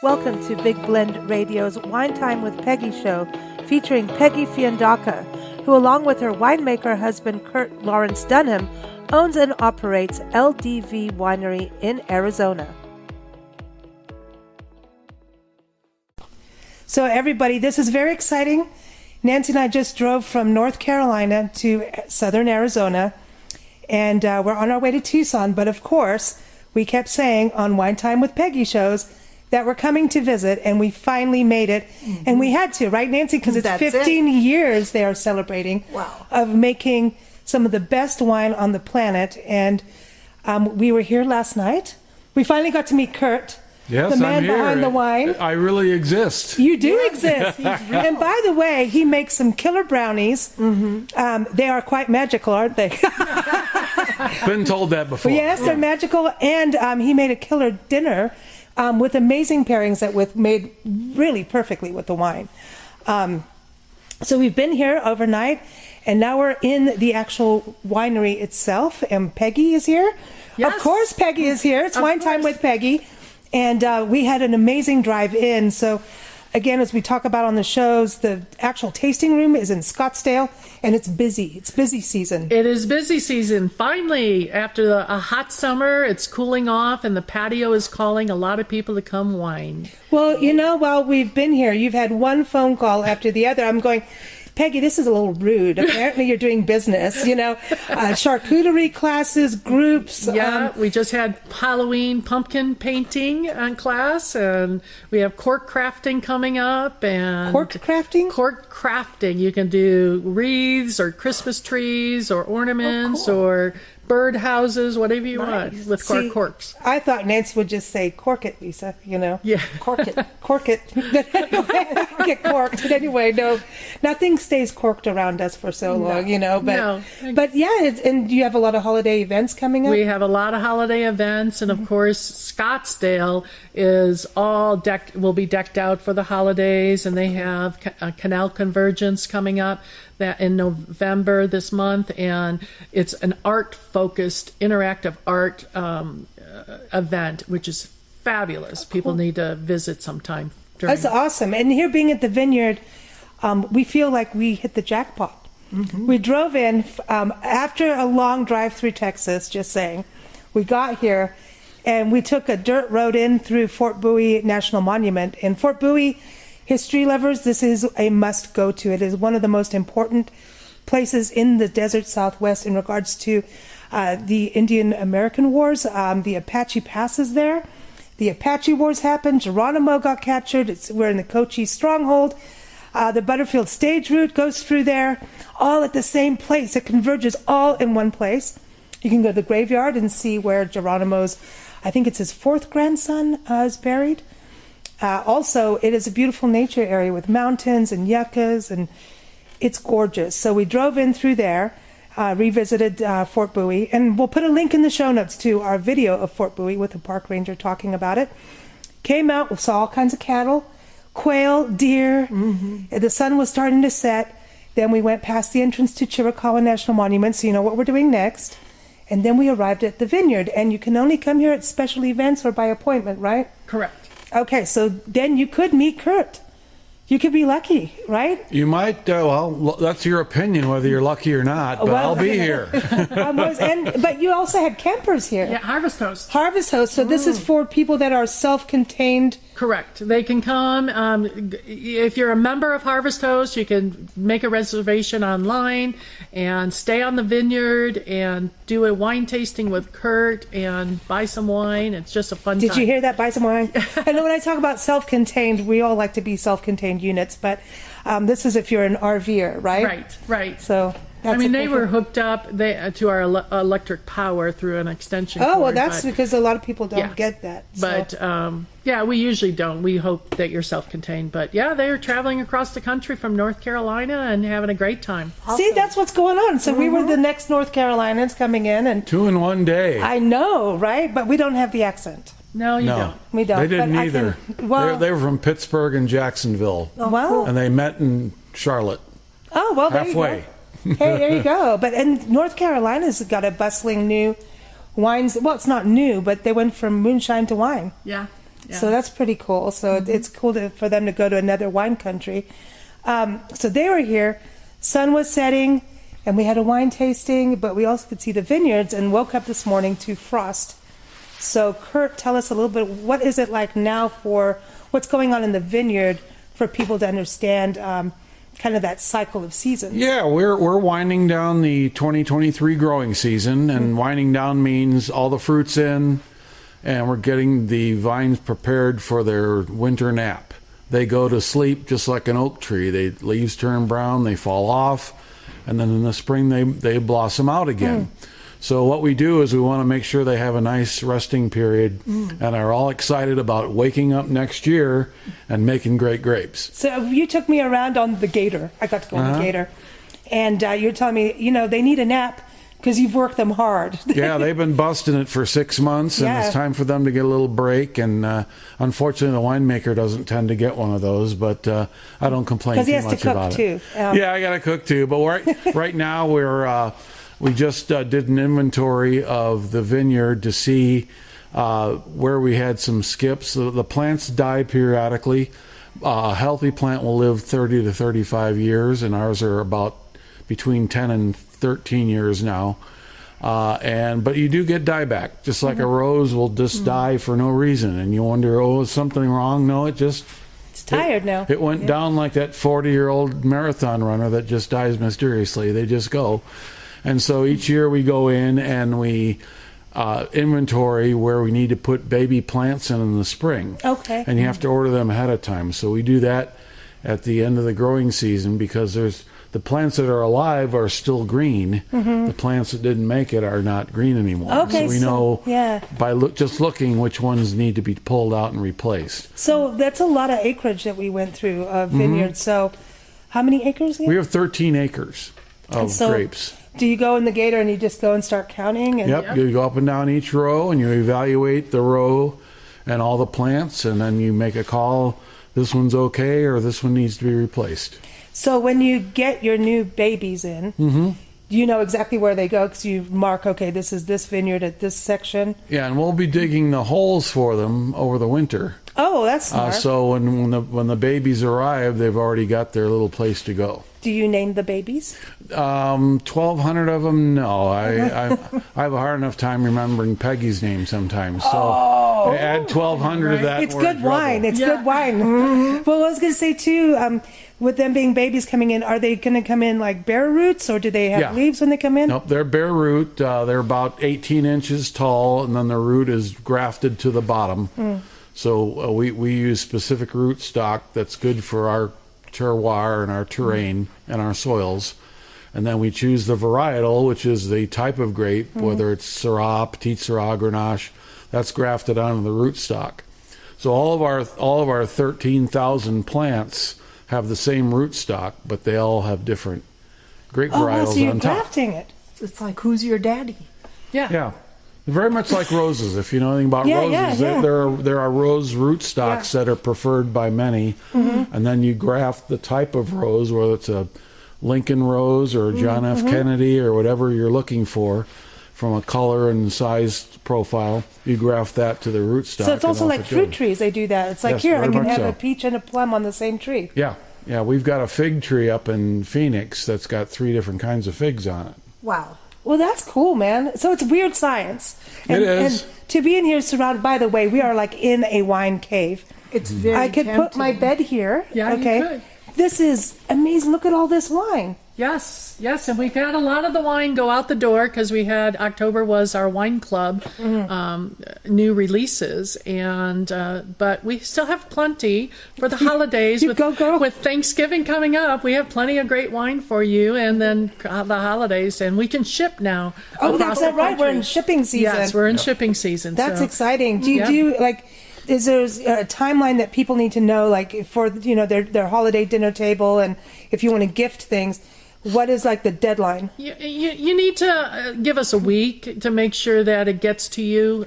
Welcome to Big Blend Radio's Wine Time with Peggy show, featuring Peggy Fiandaca, who along with her winemaker husband Curt Lawrence Dunham owns and operates LDV Winery in Arizona. So everybody, this is very exciting. Nancy and I just drove from North Carolina to southern Arizona, and we're on our way to Tucson, but of course, we kept saying on Wine Time with Peggy shows that we're coming to visit, and we finally made it. Mm-hmm. And we had to, right, Nancy? Because it's 15 years they are celebrating of making some of the best wine on the planet. And we were here last night. We finally got to meet Curt, the man behind the wine. I really exist. You do exist. And by the way, he makes some killer brownies. Mm-hmm. They are quite magical, aren't they? Been told that before. Yes, they're magical. And he made a killer dinner with amazing pairings that made really perfectly with the wine. So we've been here overnight, and now we're in the actual winery itself, and Peggy is here. Yes. Of course Peggy is here. It's Wine Time with Peggy. And we had an amazing drive in. So again, as we talk about on the shows, the actual tasting room is in Scottsdale, and it's busy. It's busy season. It is busy season. Finally, after a hot summer, it's cooling off, and the patio is calling a lot of people to come wine. Well, you know, while we've been here, you've had one phone call after the other. I'm going, Peggy, this is a little rude. Apparently you're doing business, charcuterie classes, groups. Yeah, we just had Halloween pumpkin painting class, and we have cork crafting coming up. And cork crafting? Cork crafting. You can do wreaths or Christmas trees or ornaments or bird houses, whatever you want with corks. I thought Nancy would just say, cork it, Lisa, Yeah. Cork it. Cork it. Get corked. But anyway, no, nothing stays corked around us for so long, But yeah, and you have a lot of holiday events coming up? We have a lot of holiday events, and of course, Scottsdale is will be decked out for the holidays, and they have Canal Convergence coming up that in November this month, and it's an art-focused, interactive art event, which is fabulous. People need to visit sometime. That's awesome. And here being at the vineyard, we feel like we hit the jackpot. Mm-hmm. We drove in after a long drive through Texas, just saying. We got here, and we took a dirt road in through Fort Bowie National Monument. And Fort Bowie, history lovers, this is a must-go-to. It is one of the most important places in the desert Southwest in regards to the Indian American Wars. The Apache passes there. The Apache Wars happened. Geronimo got captured. We're in the Cochise stronghold. The Butterfield stage route goes through there, all at the same place. It converges all in one place. You can go to the graveyard and see where Geronimo's, I think it's his fourth grandson, is buried. Also, it is a beautiful nature area with mountains and yuccas, and it's gorgeous. So we drove in through there, revisited Fort Bowie, and we'll put a link in the show notes to our video of Fort Bowie with the park ranger talking about it. Came out, we saw all kinds of cattle, quail, deer. Mm-hmm. The sun was starting to set. Then we went past the entrance to Chiricahua National Monument, so you know what we're doing next. And then we arrived at the vineyard, and you can only come here at special events or by appointment, right? Correct. Okay, so then you could meet Curt. You could be lucky, right? You might. That's your opinion, whether you're lucky or not. But I'll be here. But you also had campers here. Yeah, Harvest Host. Harvest Host. So this is for people that are self-contained. Correct. They can come. If you're a member of Harvest Host, you can make a reservation online and stay on the vineyard and do a wine tasting with Curt and buy some wine. It's just a fun time. Did you hear that? Buy some wine. I know when I talk about self-contained, we all like to be self-contained units, but this is if you're an RVer, right? Right. So they were hooked up to our electric power through an extension cord. Oh, well, that's because a lot of people don't get that. So. But, we usually don't. We hope that you're self-contained. But, they're traveling across the country from North Carolina and having a great time. Awesome. See, that's what's going on. So we were the next North Carolinians coming in. And 2 in 1 day. I know, right? But we don't have the accent. No, you don't. We don't. They didn't either. They were from Pittsburgh and Jacksonville. Oh, well. And they met in Charlotte. Oh, well, there halfway. You go. Hey, there you go. But North Carolina's got a bustling new wines. Well, it's not new, but they went from moonshine to wine. Yeah. So that's pretty cool. So it's cool for them to go to another wine country. So they were here. Sun was setting, and we had a wine tasting, but we also could see the vineyards and woke up this morning to frost. So Curt, tell us a little bit, what is it like now for what's going on in the vineyard for people to understand kind of that cycle of seasons? Yeah, we're winding down the 2023 growing season, and winding down means all the fruit's in, and we're getting the vines prepared for their winter nap. They go to sleep just like an oak tree. Leaves turn brown, they fall off, and then in the spring they blossom out again. So what we do is we want to make sure they have a nice resting period and are all excited about waking up next year and making great grapes. So you took me around on the gator. I got to go on the gator. And you're telling me, they need a nap because you've worked them hard. Yeah, they've been busting it for 6 months, and it's time for them to get a little break. And unfortunately, the winemaker doesn't tend to get one of those, but I don't complain too much about it. Because he has to cook, too. Yeah, I got to cook, too. But right now, we just did an inventory of the vineyard to see where we had some skips. The plants die periodically. A healthy plant will live 30 to 35 years, and ours are about between 10 and 13 years now. But you do get dieback, just like a rose will just die for no reason. And you wonder, is something wrong? No, it's tired now. It went down like that 40-year-old marathon runner that just dies mysteriously. They just go. And so each year we go in and we inventory where we need to put baby plants in the spring. Okay. And you have to order them ahead of time. So we do that at the end of the growing season because the plants that are alive are still green. The plants that didn't make it are not green anymore. Okay, so we know by just looking which ones need to be pulled out and replaced. So that's a lot of acreage that we went through of vineyards. So how many acres? We have 13 acres of grapes. Do you go in the gator and you just go and start counting? And Yep, you go up and down each row and you evaluate the row and all the plants, and then you make a call, this one's okay or this one needs to be replaced. So when you get your new babies in, you know exactly where they go because you mark, okay, this is this vineyard at this section? Yeah, and we'll be digging the holes for them over the winter. Oh, that's smart. So when the babies arrive, they've already got their little place to go. Do you name the babies? 1,200 of them, no. I have a hard enough time remembering Peggy's name sometimes. So I add 1,200 to that. It's good wine. It's good wine. Well, I was going to say, too, with them being babies coming in, are they going to come in like bare roots, or do they have leaves when they come in? Nope, they're bare root. They're about 18 inches tall, and then the root is grafted to the bottom. So we use specific root stock that's good for our terroir and our terrain and our soils. And then we choose the varietal, which is the type of grape, whether it's Syrah, Petit Syrah, Grenache, that's grafted onto the rootstock. So all of our 13,000 plants have the same rootstock, but they all have different grape varietals so you're on top. grafting it. It's like, who's your daddy? Yeah. Very much like roses. If you know anything about roses, there are rose rootstocks that are preferred by many, and then you graft the type of rose, whether it's a Lincoln rose or John F. Kennedy or whatever you're looking for, from a color and size profile, you graft that to the rootstock. So it's also like fruit trees. They do that. It's like, here, I can have a peach and a plum on the same tree. Yeah. We've got a fig tree up in Phoenix that's got 3 different kinds of figs on it. Wow. Well, that's cool, man. So it's weird science. It is. And to be in here surrounded, by the way, we are like in a wine cave. It's very I could tempting. put my bed here. Yeah, okay. you could. This is amazing. Look at all this wine. Yes, and we've had a lot of the wine go out the door because we had October was our wine club new releases, and but we still have plenty for the holidays. With Thanksgiving coming up, we have plenty of great wine for you, and then the holidays, and we can ship now. Oh, that's right. We're in shipping season. Yes, we're in shipping season. That's exciting. Do you do like? Is there a timeline that people need to know, like for their holiday dinner table, and if you want to gift things? What is like the deadline? You need to give us a week to make sure that it gets to you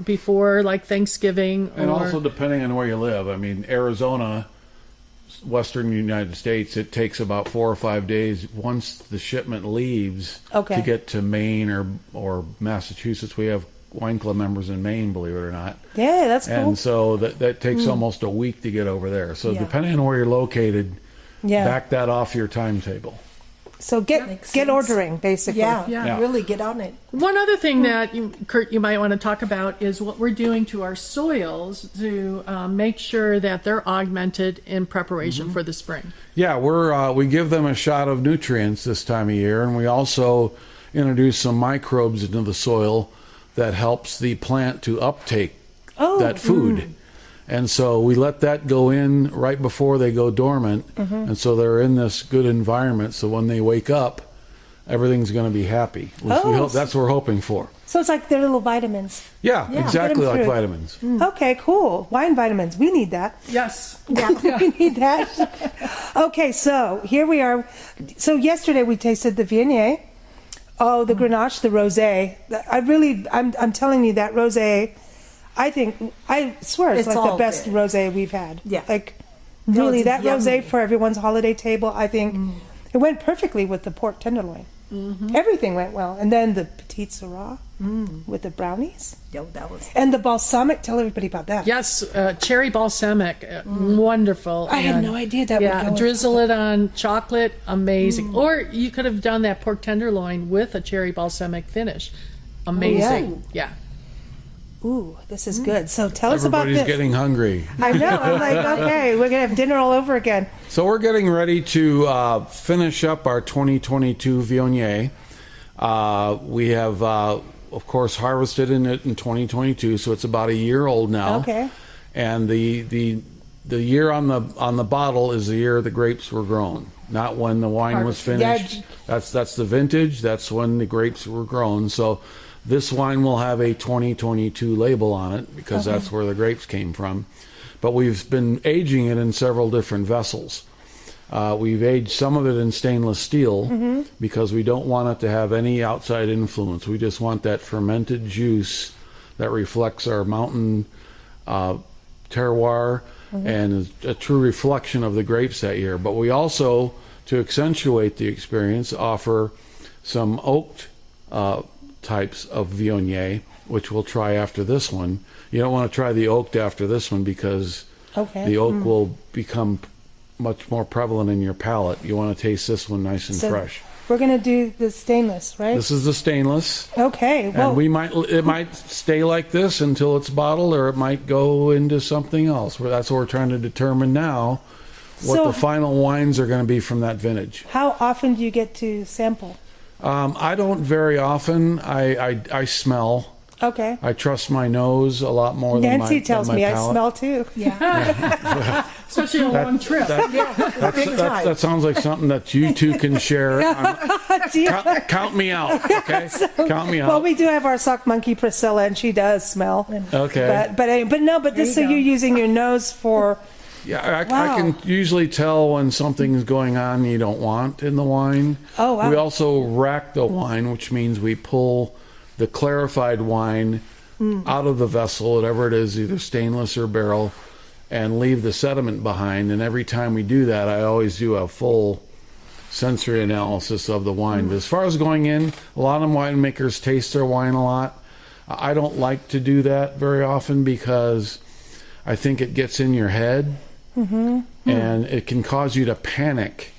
before like Thanksgiving. And also depending on where you live. I mean, Arizona, Western United States, it takes about 4 or 5 days once the shipment leaves to get to Maine or Massachusetts. We have wine club members in Maine, believe it or not. Yeah, that's cool. And so that takes almost a week to get over there. So depending on where you're located, back that off your timetable. So get ordering, basically. Yeah, really get on it. One other thing that, Curt, you might want to talk about is what we're doing to our soils to make sure that they're augmented in preparation for the spring. Yeah, we give them a shot of nutrients this time of year, and we also introduce some microbes into the soil that helps the plant to uptake that food. And so we let that go in right before they go dormant, and so they're in this good environment. So when they wake up, everything's going to be happy. We hope, that's what we're hoping for. So it's like their little vitamins. Yeah, exactly like vitamins. Okay, cool. Wine vitamins. We need that. Yes. Yeah, we need that. Okay, so here we are. So yesterday we tasted the Viognier. Oh, the Grenache, the Rosé. I'm telling you that Rosé, I swear it's like the best rosé we've had. Yeah. Like, really, that yummy. rosé for everyone's holiday table, I think it went perfectly with the pork tenderloin. Everything went well. And then the Petite Syrah with the brownies. Yo, that was... And the balsamic, tell everybody about that. Yes, cherry balsamic, wonderful. I had no idea that would go with drizzle it on chocolate, amazing. Or you could have done that pork tenderloin with a cherry balsamic finish. Amazing. Yeah. Ooh, this is good. So tell us about this. Everybody's getting hungry. I know. I'm like, okay, we're going to have dinner all over again. So we're getting ready to finish up our 2022 Viognier. We have, of course, harvested it in 2022, so it's about a year old now. Okay. And the year on the bottle is the year the grapes were grown, not when the wine was finished. That's the vintage. That's when the grapes were grown. So this wine will have a 2022 label on it because that's where the grapes came from. But we've been aging it in several different vessels. We've aged some of it in stainless steel because we don't want it to have any outside influence. We just want that fermented juice that reflects our mountain terroir and is a true reflection of the grapes that year. But we also, to accentuate the experience, offer some oaked types of Viognier, which we'll try after this one. You don't want to try the oaked after this one because the oak will become much more prevalent in your palate. You want to taste this one nice and fresh. We're going to do the stainless, right? This is the stainless. Okay. Well, and it might stay like this until it's bottled, or it might go into something else. That's what we're trying to determine now, what the final wines are going to be from that vintage. How often do you get to sample? I don't very often. I smell. Okay. I trust my nose a lot more than my palate. Nancy tells me I smell too. Yeah. Especially a long trip. That sounds like something that you two can share. Count me out, okay? Count me out. Well, we do have our sock monkey Priscilla, and she does smell. Okay. But this, so you're using your nose for... Yeah, I can usually tell when something's going on you don't want in the wine. Oh, wow. We also rack the wine, which means we pull the clarified wine out of the vessel, whatever it is, either stainless or barrel, and leave the sediment behind. And every time we do that, I always do a full sensory analysis of the wine. But as far as going in, a lot of winemakers taste their wine a lot. I don't like to do that very often because I think it gets in your head. And it can cause you to panic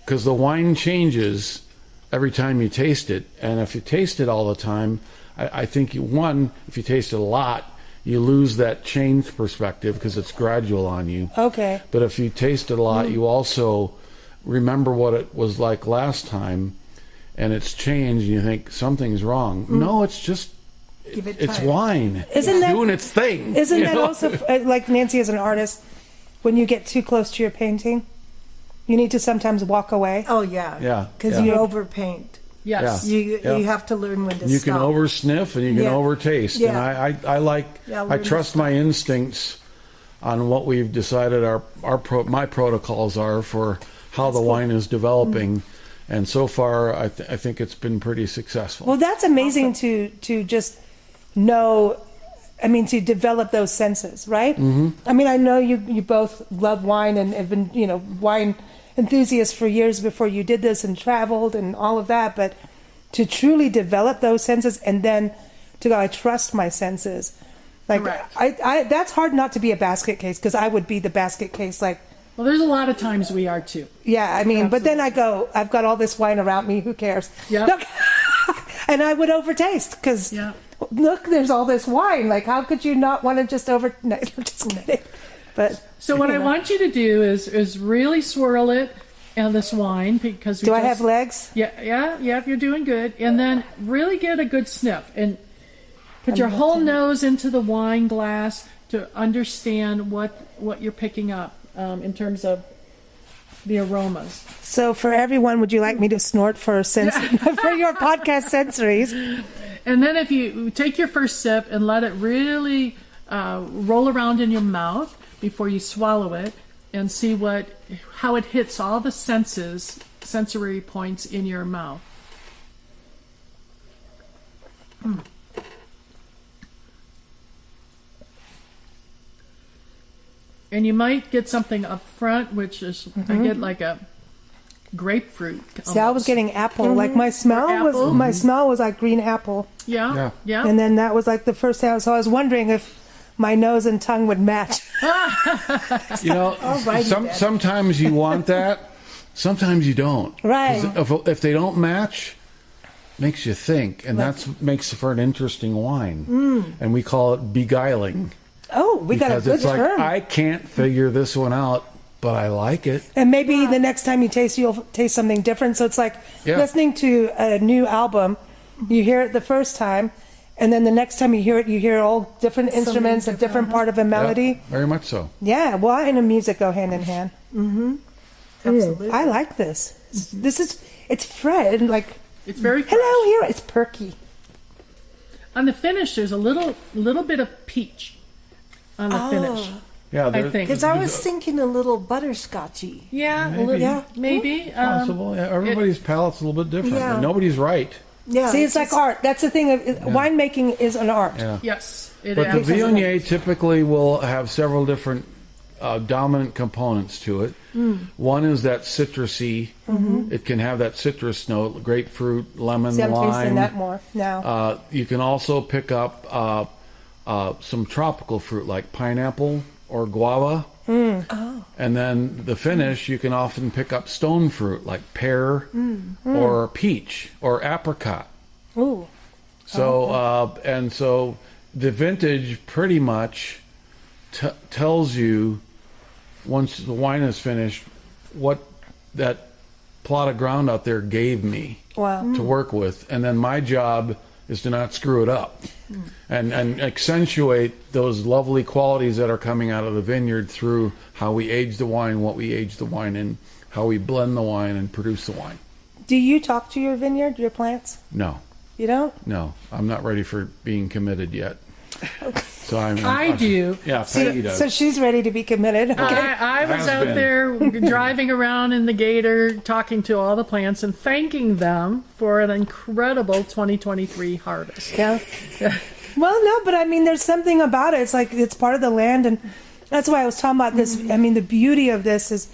because the wine changes every time you taste it. And if you taste it all the time, I think if you taste it a lot, you lose that change perspective because it's gradual on you. Okay. But if you taste it a lot, you also remember what it was like last time, and it's changed, and you think something's wrong. No, it's just... It's wine. It's doing its thing. Isn't that also, like Nancy as an artist, when you get too close to your painting, you need to sometimes walk away? Oh, yeah. Yeah. Because you overpaint. Yes. You have to learn when to You stop. can over-sniff and you can over-taste. Yeah. And I trust my instincts on what we've decided my protocols are for how the wine is developing. And so far, I think it's been pretty successful. Well, that's amazing to just know, to develop those senses, right? I mean, I know you both love wine and have been, wine enthusiasts for years before you did this and traveled and all of that, but to truly develop those senses and then to go, I trust my senses. Like, Correct. I that's hard not to be a basket case, because I would be the basket case, like, Well, there's a lot of times we are too. yeah, I mean, but then I go, I've got all this wine around me, who cares? Yeah. Look, and I would overtaste, because Yeah. look, there's all this wine. Like, how could you not want to just over... No, I'm just kidding. But, So what you I know. want you to do is really swirl it in this wine, because Do I have legs? Yeah, you're doing good. And then really get a good sniff and put your whole nose into the wine glass to understand what you're picking up in terms of the aromas. So for everyone, would you like me to snort for for your podcast sensories? And then if you take your first sip and let it really roll around in your mouth before you swallow it, and see how it hits all the sensory points in your mouth. And you might get something up front, which is I get like a grapefruit. See, I was getting apple. Like my smell apple. was like green apple, Yeah. and then that was like the first time. So I was wondering if my nose and tongue would match. You know, sometimes you want that, sometimes you don't. Right. 'Cause if they don't match, makes you think, and that's makes for an interesting wine. And we call it beguiling. Oh, we got a Because good it's like, term. I can't figure this one out, but I like it. And maybe the next time you taste, you'll taste something different. So it's like listening to a new album. You hear it the first time, and then the next time you hear all different instruments, a different part of a melody. Yeah, very much so. Yeah, wine and music go hand in hand. Absolutely. I like this. It's Fred, like, It's very fresh. hello here. It's perky. On the finish, there's a little bit of peach on the finish. Yeah, I think. Because I was thinking a little butterscotchy. Yeah, Maybe. maybe. Possible. Yeah, everybody's palate's a little bit different. Yeah. Nobody's right. Yeah. See, it's like art. That's the thing. Winemaking is an art. Yeah. Yes, it But the absolutely Viognier typically will have several different dominant components to it. One is that citrusy. It can have that citrus note, grapefruit, lemon, See, I'm tasting lime. that more now. You can also pick up some tropical fruit like pineapple or guava. And then the finish, you can often pick up stone fruit like pear or peach or apricot. Ooh. So and so the vintage pretty much tells you, once the wine is finished, what that plot of ground out there gave me Wow. to work with, and then my job is to not screw it up and accentuate those lovely qualities that are coming out of the vineyard through how we age the wine, what we age the wine in, how we blend the wine and produce the wine. Do you talk to your vineyard, your plants? No, You don't? no, I'm not ready for being committed yet. So I do. Yeah, Peggy does. So she's ready to be committed. Okay. I was Has out been. there driving around in the Gator, talking to all the plants and thanking them for an incredible 2023 harvest. Yeah. Well, no, but I mean, there's something about it. It's like it's part of the land, and that's why I was talking about this. I mean, the beauty of this is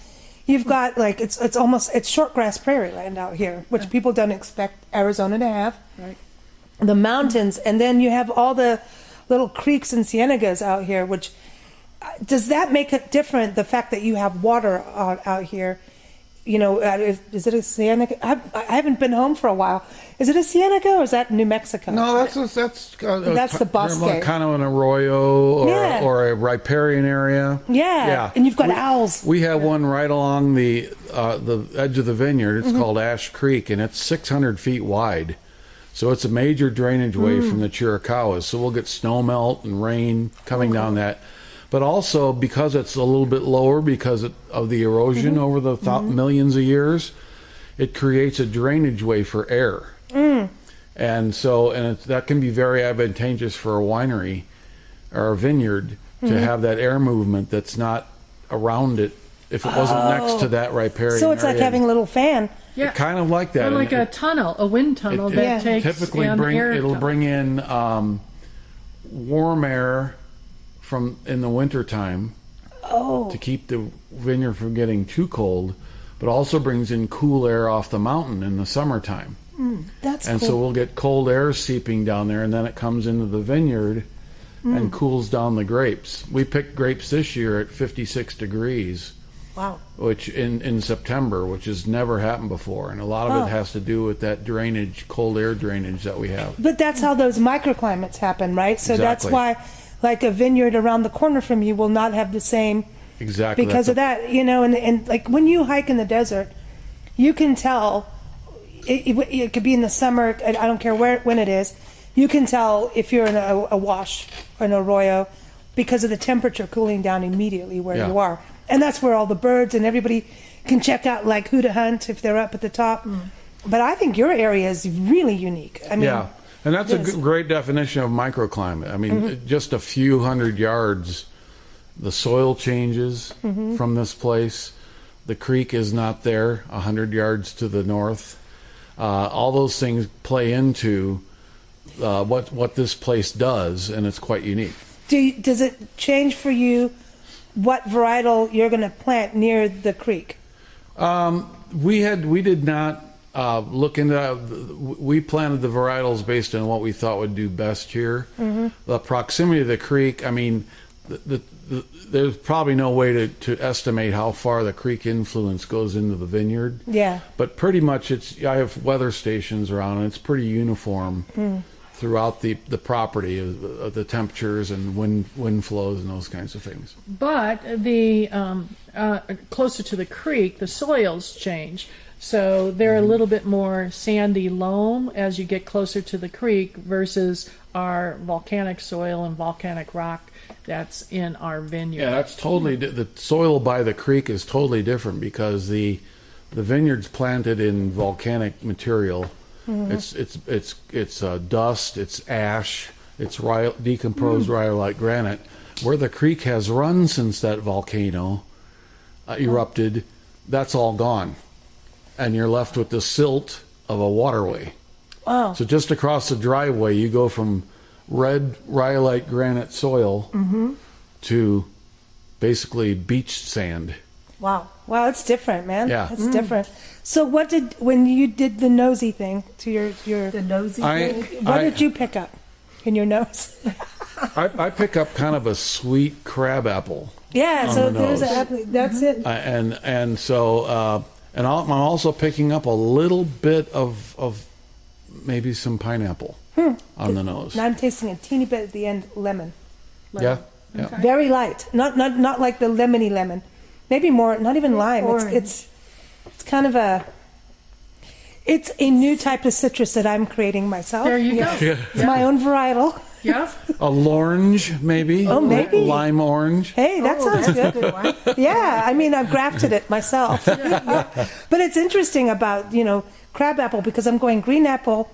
you've got like it's shortgrass prairie land out here, which people don't expect Arizona to have. Right. The mountains, and then you have all the little creeks and cienagas out here. Which does that make it different? The fact that you have water out here. You know, is it a cienega? I haven't been home for a while. Is it a cienega or is that New Mexico? No, that's the Bosque. kind of an arroyo Yeah. or a riparian area. Yeah. And you've got owls. We have one right along the edge of the vineyard. It's called Ash Creek, and it's 600 feet wide. So it's a major drainage way from the Chiricahuas. So we'll get snow melt and rain coming down that. But also, because it's a little bit lower because of the erosion over the millions of years, it creates a drainage way for air. And so, that can be very advantageous for a winery or a vineyard to have that air movement that's not around it if it wasn't next to that riparian So it's like area. having a little fan. Yeah. Kind of like that. Or like And a tunnel, a wind tunnel that takes typically in air. it'll tunnel. bring in warm air from in the wintertime to keep the vineyard from getting too cold, but also brings in cool air off the mountain in the summertime. That's And cool. so we'll get cold air seeping down there, and then it comes into the vineyard and cools down the grapes. We picked grapes this year at 56 degrees, Wow. which in September, which has never happened before. And a lot of it has to do with that drainage, cold air drainage that we have. But that's how those microclimates happen, right? So that's Exactly. why, like, a vineyard around the corner from you will not have the same, Exactly. because of that, you know, and like when you hike in the desert, you can tell, it could be in the summer, I don't care when it is, you can tell if you're in a wash or an arroyo because of the temperature cooling down immediately where Yeah. you are. And that's where all the birds and everybody can check out, like, who to hunt if they're up at the top. But I think your area is really unique. I mean, Yeah, and that's a Yes. great definition of microclimate. I mean, just a few hundred yards, the soil changes from this place. The creek is not there 100 yards to the north. All those things play into what this place does, and it's quite unique. does it change for you what varietal you're going to plant near the creek? We did not look into that. We planted the varietals based on what we thought would do best here. The proximity to the creek, I mean, there's probably no way to estimate how far the creek influence goes into the vineyard. Yeah. But pretty much I have weather stations around, and it's pretty uniform throughout the property, of the temperatures and wind flows and those kinds of things. But the closer to the creek, the soils change. So they're a little bit more sandy loam as you get closer to the creek versus our volcanic soil and volcanic rock that's in our vineyard. Yeah, that's totally the soil by the creek is totally different because the vineyard's planted in volcanic material. It's dust, it's ash, it's decomposed rhyolite granite. Where the creek has run since that volcano erupted, that's all gone, and you're left with the silt of a waterway. Wow. So just across the driveway, you go from red rhyolite granite soil to basically beach sand. Wow. Wow, it's different, man. Yeah. It's different. So when you did the nosy thing to your The nosy I- thing. what did you pick up in your nose? I pick up kind of a sweet crab apple. Yeah, On so the there's nose. apple. That's it. And so I'm also picking up a little bit of maybe some pineapple on the nose. Now I'm tasting a teeny bit at the end, lemon. Yeah, yeah. Okay. Very light. Not like the lemony lemon. Maybe more, not even lime. Orange. It's kind of it's a new type of citrus that I'm creating myself. There you go. It's my own varietal. Yeah. A l'orange, maybe. Oh, maybe. Lime orange. Hey, that sounds that's good. a good one. Yeah, I mean, I've grafted it myself. But it's interesting about, crabapple because I'm going green apple.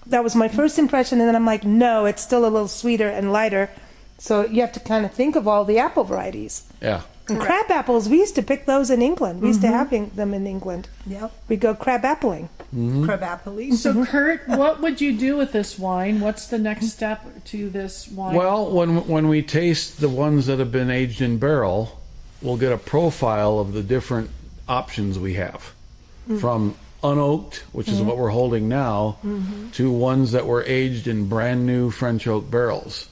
That was my first impression. And then I'm like, no, it's still a little sweeter and lighter. So you have to kind of think of all the apple varieties. Yeah. And crab apples, we used to pick those in England. We used to have them in England. Yep. We go crab appling. Crab apple. So, Curt, what would you do with this wine? What's the next step to this wine? Well, when we taste the ones that have been aged in barrel, we'll get a profile of the different options we have, from unoaked, which is what we're holding now, to ones that were aged in brand new French oak barrels,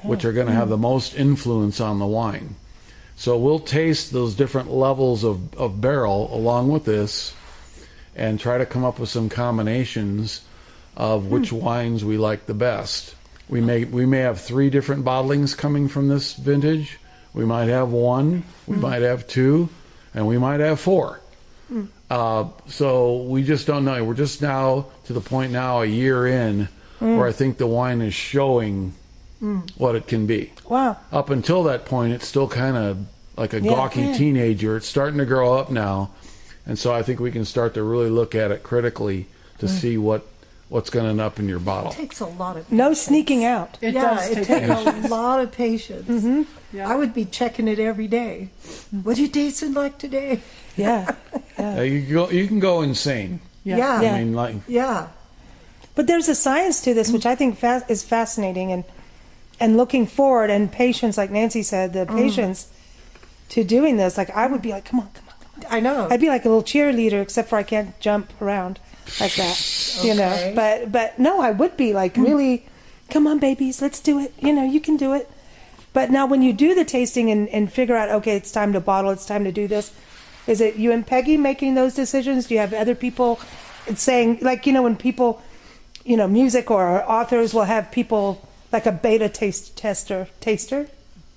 which are going to have the most influence on the wine. So we'll taste those different levels of barrel along with this and try to come up with some combinations of which wines we like the best. We may have 3 different bottlings coming from this vintage. We might have 1, we might have 2, and we might have 4. So we just don't know. We're just now to the point now, a year in, where I think the wine is showing what it can be. Wow. Up until that point, it's still kind of like a gawky teenager. It's starting to grow up now. And so I think we can start to really look at it critically to see what's going to end up in your bottle. It takes a lot of No sneaking out. it yeah, does it take takes patience. a lot of patience. Yeah. I would be checking it every day. What are you tasting like today? Yeah. You can go insane. Yeah. Yeah. I mean, like, Yeah. But there's a science to this, which I think is fascinating, and looking forward, and patience, like Nancy said, the patience to doing this. Like, I would be like, come on. I know. I'd be like a little cheerleader, except for I can't jump around like that. You know, but no, I would be like, really, come on, babies, let's do it. You know, you can do it. But now when you do the tasting and figure out, okay, it's time to bottle, it's time to do this, is it you and Peggy making those decisions? Do you have other people saying, like, you know, when people, you know, music or authors will have people like a beta taster?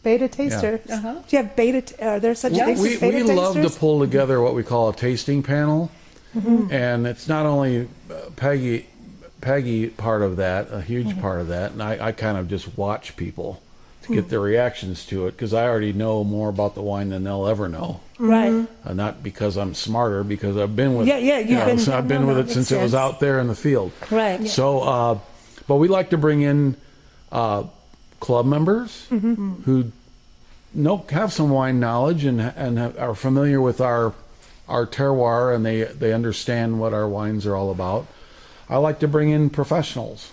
Beta taster. Yeah. Do you have beta? Are there such things as beta we tasters? love to pull together what we call a tasting panel, and it's not only Peggy part of that, a huge part of that, and I kind of just watch people to get their reactions to it, because I already know more about the wine than they'll ever know. Right. Not because I'm smarter, because I've been with I've been with it since it was out there in the field. Right. Yeah. So, but we like to bring in club members who have some wine knowledge and are familiar with our terroir, and they understand what our wines are all about. I like to bring in professionals,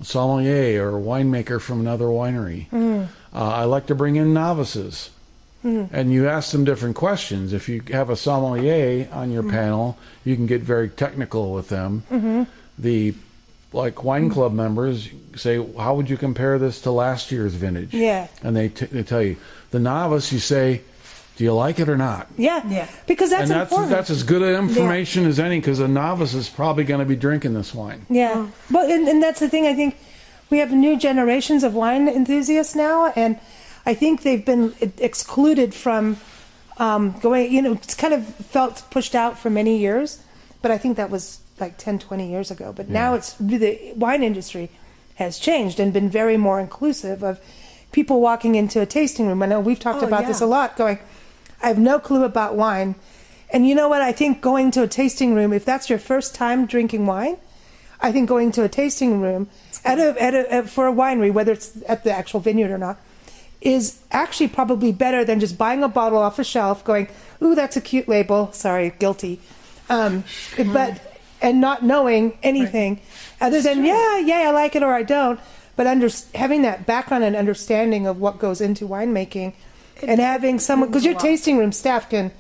sommelier or winemaker from another winery. I like to bring in novices, and you ask them different questions. If you have a sommelier on your panel, you can get very technical with them. The wine club members say, how would you compare this to last year's vintage? Yeah. And they tell you. The novice, you say, do you like it or not? Yeah. Because that's important. That's as good information as any, because a novice is probably going to be drinking this wine. Yeah. Well, and that's the thing. I think we have new generations of wine enthusiasts now, and I think they've been excluded from going, you know, it's kind of felt pushed out for many years, but I think that was like 10, 20 years ago. But now the wine industry has changed and been very more inclusive of people walking into a tasting room. I know we've talked about this a lot, going, I have no clue about wine. And you know what? I think going to a tasting room, if that's your first time drinking wine, I think going to a tasting room for a winery, whether it's at the actual vineyard or not, is actually probably better than just buying a bottle off a shelf, going, ooh, that's a cute label. Sorry, guilty. But and not knowing anything other than, I like it or I don't. But having that background and understanding of what goes into winemaking, and having someone, because your tasting room staff can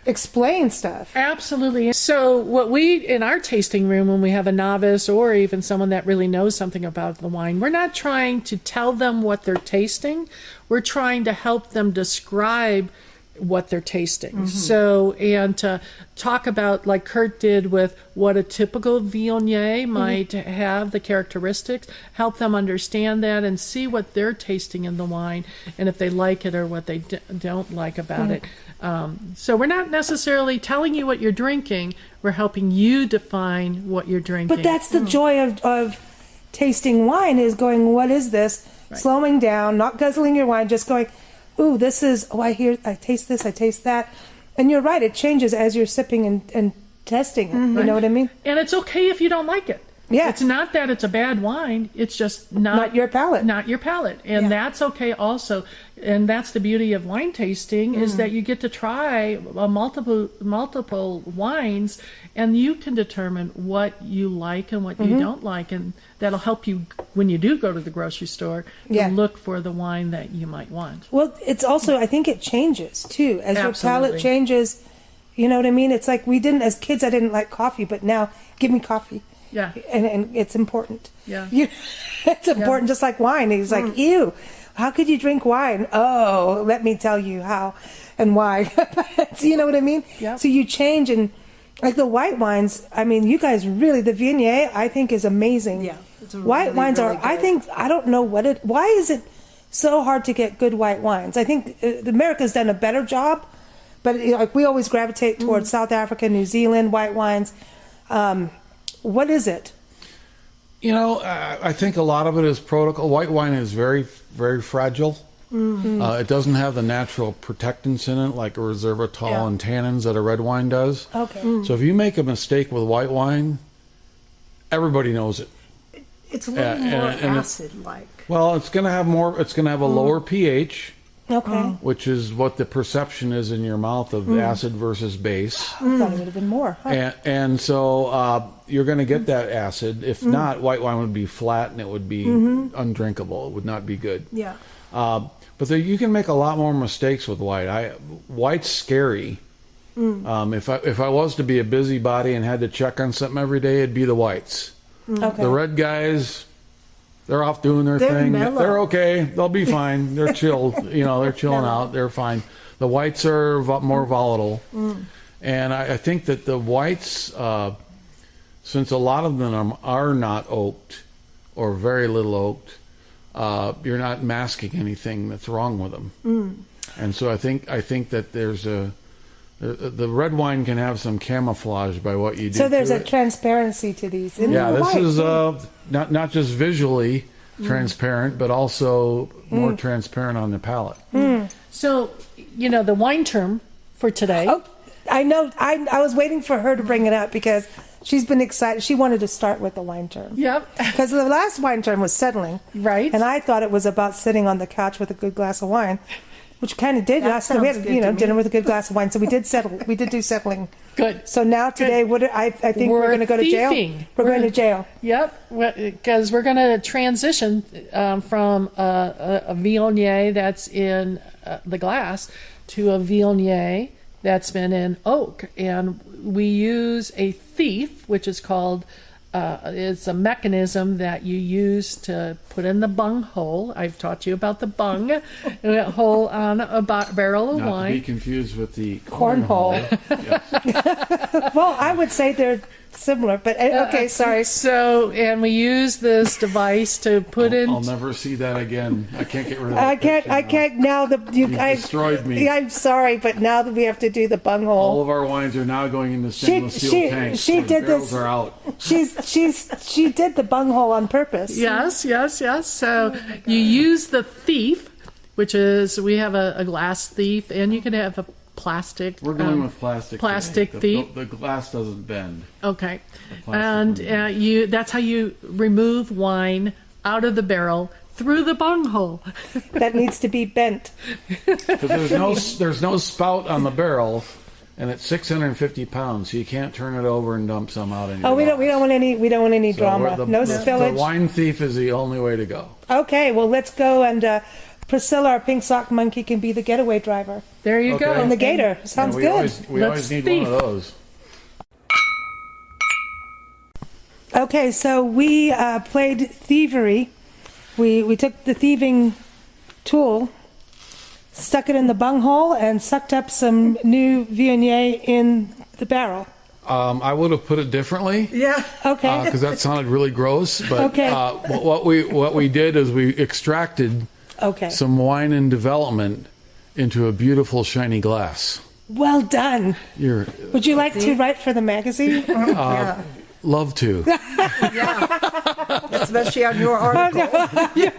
explain stuff. Absolutely. So what we, in our tasting room, when we have a novice or even someone that really knows something about the wine, we're not trying to tell them what they're tasting. We're trying to help them describe what they're tasting. So, and to talk about, like Curt did, with what a typical Viognier might have, the characteristics, help them understand that and see what they're tasting in the wine, and if they like it or what they don't like about it. So we're not necessarily telling you what you're drinking, we're helping you define what you're drinking. But that's the joy of tasting wine, is going, what is this? Right. Slowing down, not guzzling your wine, just going, ooh, this is, I taste this, I taste that. And you're right, it changes as you're sipping and testing it. You know what I mean? And it's okay if you don't like it. Yeah. It's not that it's a bad wine, it's just not your palate. Not your palate. And that's okay also. And that's the beauty of wine tasting, is that you get to try multiple wines, and you can determine what you like and what you don't like, and that'll help you when you do go to the grocery store to look for the wine that you might want. Well, it's also, I think it changes too as your palate changes. You know what I mean? It's like we didn't, as kids, I didn't like coffee, but now give me coffee. Yeah. And it's important. Yeah. It's important, just like wine. He's like, ew, how could you drink wine? Oh, let me tell you how and why. You know what I mean? Yeah. So you change, and like the white wines, I mean, you guys really, the Viognier, I think, is amazing. Yeah. It's white wines really are, good. I don't know why is it so hard to get good white wines? I think America's done a better job, but like we always gravitate towards South Africa, New Zealand, white wines. What is it? You know, I think a lot of it is protocol. White wine is very, very fragile. It doesn't have the natural protectants in it like a resveratrol and tannins that a red wine does. Okay. So if you make a mistake with white wine, everybody knows it. It's a little more acid-like. Well, it's going to have more. It's going to have a lower pH. Okay. Which is what the perception is in your mouth of acid versus base. I thought it would have been more. Huh? And so you're going to get that acid. If not, white wine would be flat and it would be undrinkable. It would not be good. Yeah. But you can make a lot more mistakes with white. White's scary If I was to be a busybody and had to check on something every day, it'd be the whites. Okay. The red guys, they're off doing their They're thing. mellow. They're okay. They'll be fine. They're chilled. They're chilling out. They're fine. The whites are more volatile. And I think that the whites, since a lot of them are not oaked or very little oaked, you're not masking anything that's wrong with them. And so I think that there's the red wine can have some camouflage by what you do. So there's to a it. transparency to these. Yeah, this is not just visually transparent, but also more transparent on the palate. So, the wine term for today. Oh, I know. I was waiting for her to bring it up because she's been excited. She wanted to start with the wine term. Yep. Because the last wine term was settling. Right. And I thought it was about sitting on the couch with a good glass of wine, which kind of did. That Last night we had, sounds good to me. dinner with a good glass of wine. So we did settle. We did do settling. Good. So now today, I think we're going to go to jail. thieving. We're going to jail. Yep, because we're going to transition from a Viognier that's in the glass to a Viognier that's been in oak. And we use a thief, which is called, it's a mechanism that you use to put in the bung hole. I've taught you about the bung hole on a barrel of Not wine. to be confused with the Cornhole. Yes. Well, I would say they're similar, but okay, sorry. So, and we use this device to put in. I'll never see that again. I can't get rid of that. I can't now. You've destroyed me. I'm sorry, but now that we have to do the bunghole. All of our wines are now going into stainless steel tanks. She The did barrels this. are out. She did the bunghole on purpose. Yes. So you use the thief, which is, we have a glass thief, and you can have a plastic. We're going with plastic. Plastic today. thief. The glass doesn't bend. Okay. plastic And that's how you remove wine out of the barrel through the bunghole. That needs to be bent. Because there's no spout on the barrel, and it's 650 pounds, so you can't turn it over and dump some out anymore. Oh, we don't want any drama. No The spillage. wine thief is the only way to go. Okay, well let's go, and Priscilla, our pink sock monkey, can be the getaway driver There you Okay. go. and the gator. Sounds we good. we always Let's need thief. one of those. Okay, so we played thievery. We took the thieving tool, stuck it in the bunghole, and sucked up some new Viognier in the barrel. I would have put it differently. Yeah. Okay. Because that sounded really gross. But Okay. what we did is we extracted Okay. some wine in development into a beautiful shiny glass. Well done. Would you like to write for the magazine? Yeah. Love to. Especially on your article. You're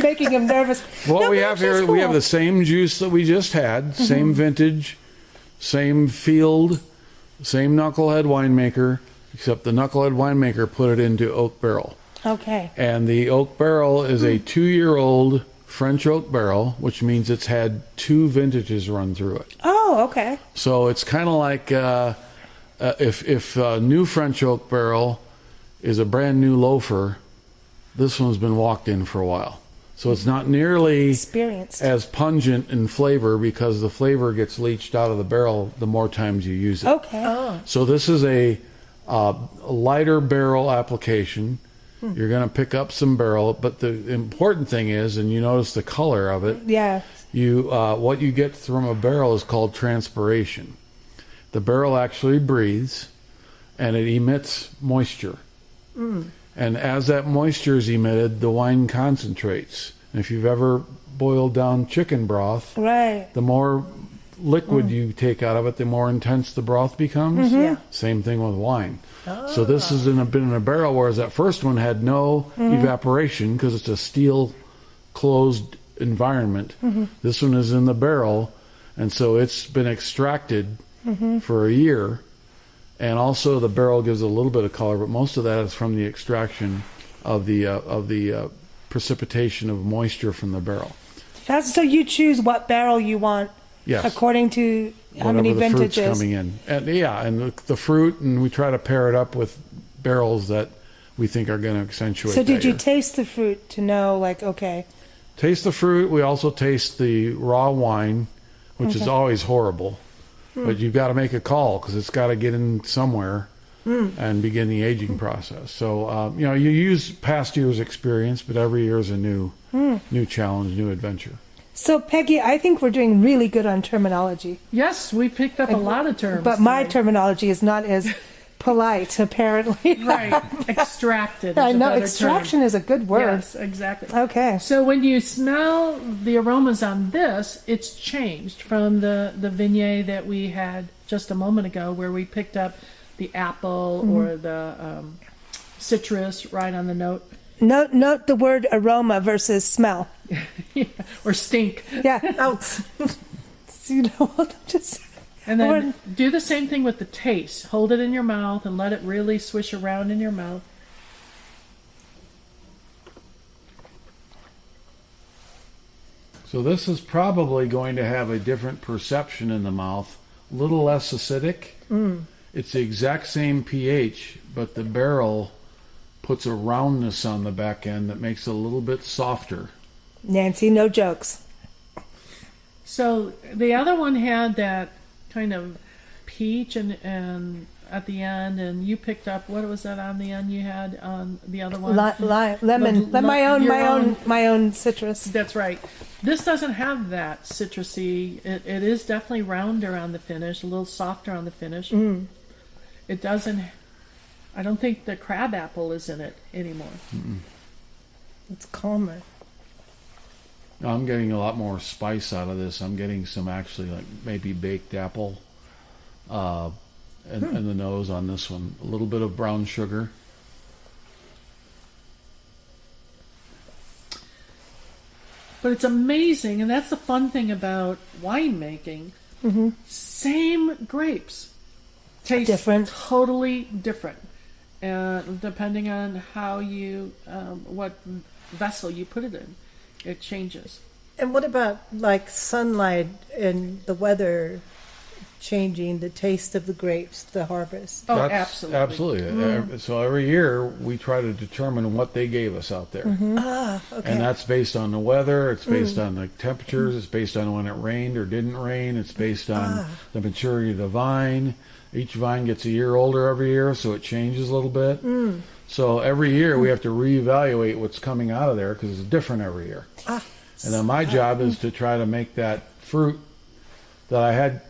making him nervous. What No, we but have it's here, just we have cool. the same juice that we just had, same vintage, same field, same knucklehead winemaker, except the knucklehead winemaker put it into oak barrel. Okay. And the oak barrel is a 2-year-old French oak barrel, which means it's had 2 vintages run through it. Oh, okay. So it's kind of like if a new French oak barrel is a brand new loafer, this one's been walked in for a while. So it's not nearly Experienced. as pungent in flavor because the flavor gets leached out of the barrel the more times you use it. Okay. So this is a lighter barrel application. You're going to pick up some barrel, but the important thing is, and you notice the color of it, Yeah. what you get from a barrel is called transpiration. The barrel actually breathes, and it emits moisture. And as that moisture is emitted, the wine concentrates. And if you've ever boiled down chicken broth, Right. the more liquid you take out of it, the more intense the broth becomes. Yeah. Same thing with wine. So this has been in a barrel, whereas that first one had no evaporation because it's a steel closed environment. This one is in the barrel, and so it's been extracted for a year. And also the barrel gives a little bit of color, but most of that is from the extraction of the precipitation of moisture from the barrel. So you choose what barrel you want Yes. according to how many Whatever the fruit's vintages. coming in. And the fruit, and we try to pair it up with barrels that we think are going to accentuate So did that you year. taste the fruit to know, like, okay, Taste the fruit. We also taste the raw wine, which is always horrible. But you've got to make a call because it's got to get in somewhere and begin the aging process. So, you use past year's experience, but every year is a new challenge, new adventure. So, Peggy, I think we're doing really good on terminology. Yes, we picked up a lot of terms. But my terminology is not as polite, apparently. Right. Extracted. I know. Extraction is a good word. Yes, exactly. Okay. So when you smell the aromas on this, it's changed from the Viognier that we had just a moment ago, where we picked up the apple or the citrus right on the note. Note the word aroma versus smell. Yeah, or stink. Yeah. Oh. So, you know what? And then do the same thing with the taste. Hold it in your mouth and let it really swish around in your mouth. So this is probably going to have a different perception in the mouth, a little less acidic. It's the exact same pH, but the barrel puts a roundness on the back end that makes it a little bit softer. Nancy, no jokes. So the other one had that kind of peach and at the end, and you picked up, what was that on the end you had on the other one? Lemon. My own citrus. That's right. This doesn't have that citrusy. It is definitely rounder on the finish, a little softer on the finish. It doesn't. I don't think the crab apple is in it anymore. It's calmer. I'm getting a lot more spice out of this. I'm getting some actually like maybe baked apple in the nose on this one. A little bit of brown sugar. But it's amazing, and that's the fun thing about winemaking. Same grapes taste different, totally different, depending on how you what vessel you put it in. It changes. And what about like sunlight and the weather changing the taste of the grapes, the harvest? Oh, absolutely. Absolutely. So every year we try to determine what they gave us out there. Okay. And that's based on the weather, it's based on the temperatures, it's based on when it rained or didn't rain, it's based on the maturity of the vine. Each vine gets a year older every year, so it changes a little bit. So every year we have to reevaluate what's coming out of there because it's different every year. And then my job is to try to make that fruit that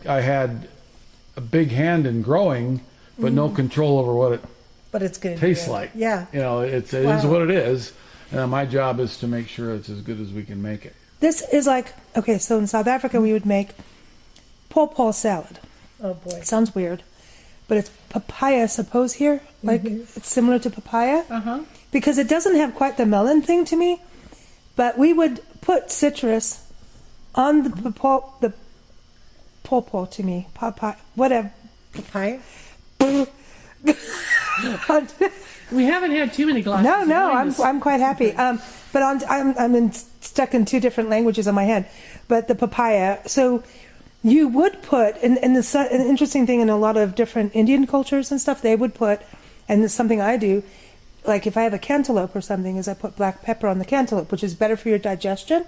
I had a big hand in growing, but no control over what it tastes like. Yeah. It is what it is. And then my job is to make sure it's as good as we can make it. This is like, okay, so in South Africa we would make pawpaw salad. Oh boy. Sounds weird. But it's papaya, suppose here. Like, it's similar to papaya. Because it doesn't have quite the melon thing to me. But we would put citrus on the pawpaw to me. Papaya, whatever. Papaya? We haven't had too many glasses. No, I'm quite happy. But I'm stuck in two different languages on my head. But the papaya, so you would put, and an interesting thing in a lot of different Indian cultures and stuff, they would put, and it's something I do, like if I have a cantaloupe or something, is I put black pepper on the cantaloupe, which is better for your digestion,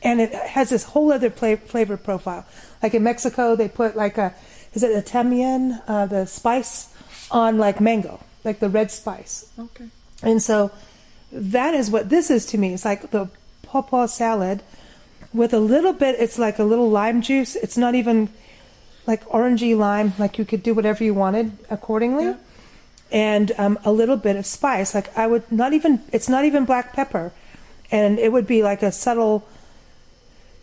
and it has this whole other flavor profile. Like in Mexico, they put is it a tamian, the spice, on like mango, like the red spice. Okay. And so that is what this is to me. It's like the pawpaw salad with a little bit, it's like a little lime juice. It's not even like orangey lime, like you could do whatever you wanted accordingly. Yeah. And a little bit of spice. Like it's not even black pepper. And it would be like a subtle,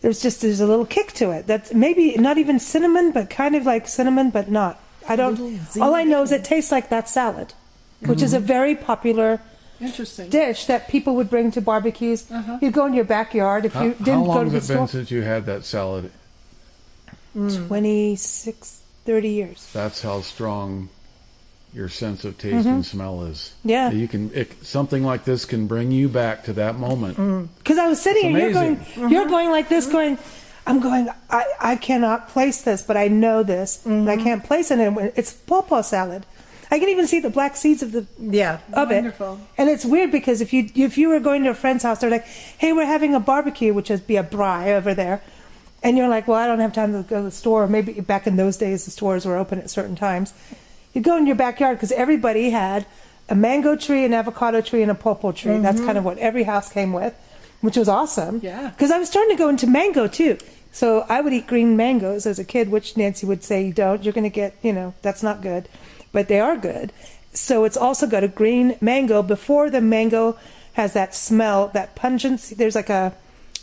there's a little kick to it. That's maybe not even cinnamon, but kind of like cinnamon, but not. All I know is it tastes like that salad, which is a very popular dish that people would bring to barbecues. You'd go in your backyard if you didn't go to the store. How long has it been since you had that salad? 26, 30 years. That's how strong your sense of taste and smell is. Yeah. Something like this can bring you back to that moment. Because I was sitting here, you're going like this, I cannot place this, but I know this, but I can't place it. It's pawpaw salad. I can even see the black seeds of Wonderful. it. And it's weird because if you were going to a friend's house, they're like, hey, we're having a barbecue, which would be a braai over there. and you're like, well, I don't have time to go to the store. Maybe back in those days, the stores were open at certain times. You go in your backyard because everybody had a mango tree, an avocado tree, and a pawpaw tree. That's kind of what every house came with, which was awesome. Yeah. Because I was starting to go into mango too. So I would eat green mangoes as a kid, which Nancy would say you don't. You're going to get, that's not good. But they are good. So it's also got a green mango. Before the mango has that smell, that pungency, there's like a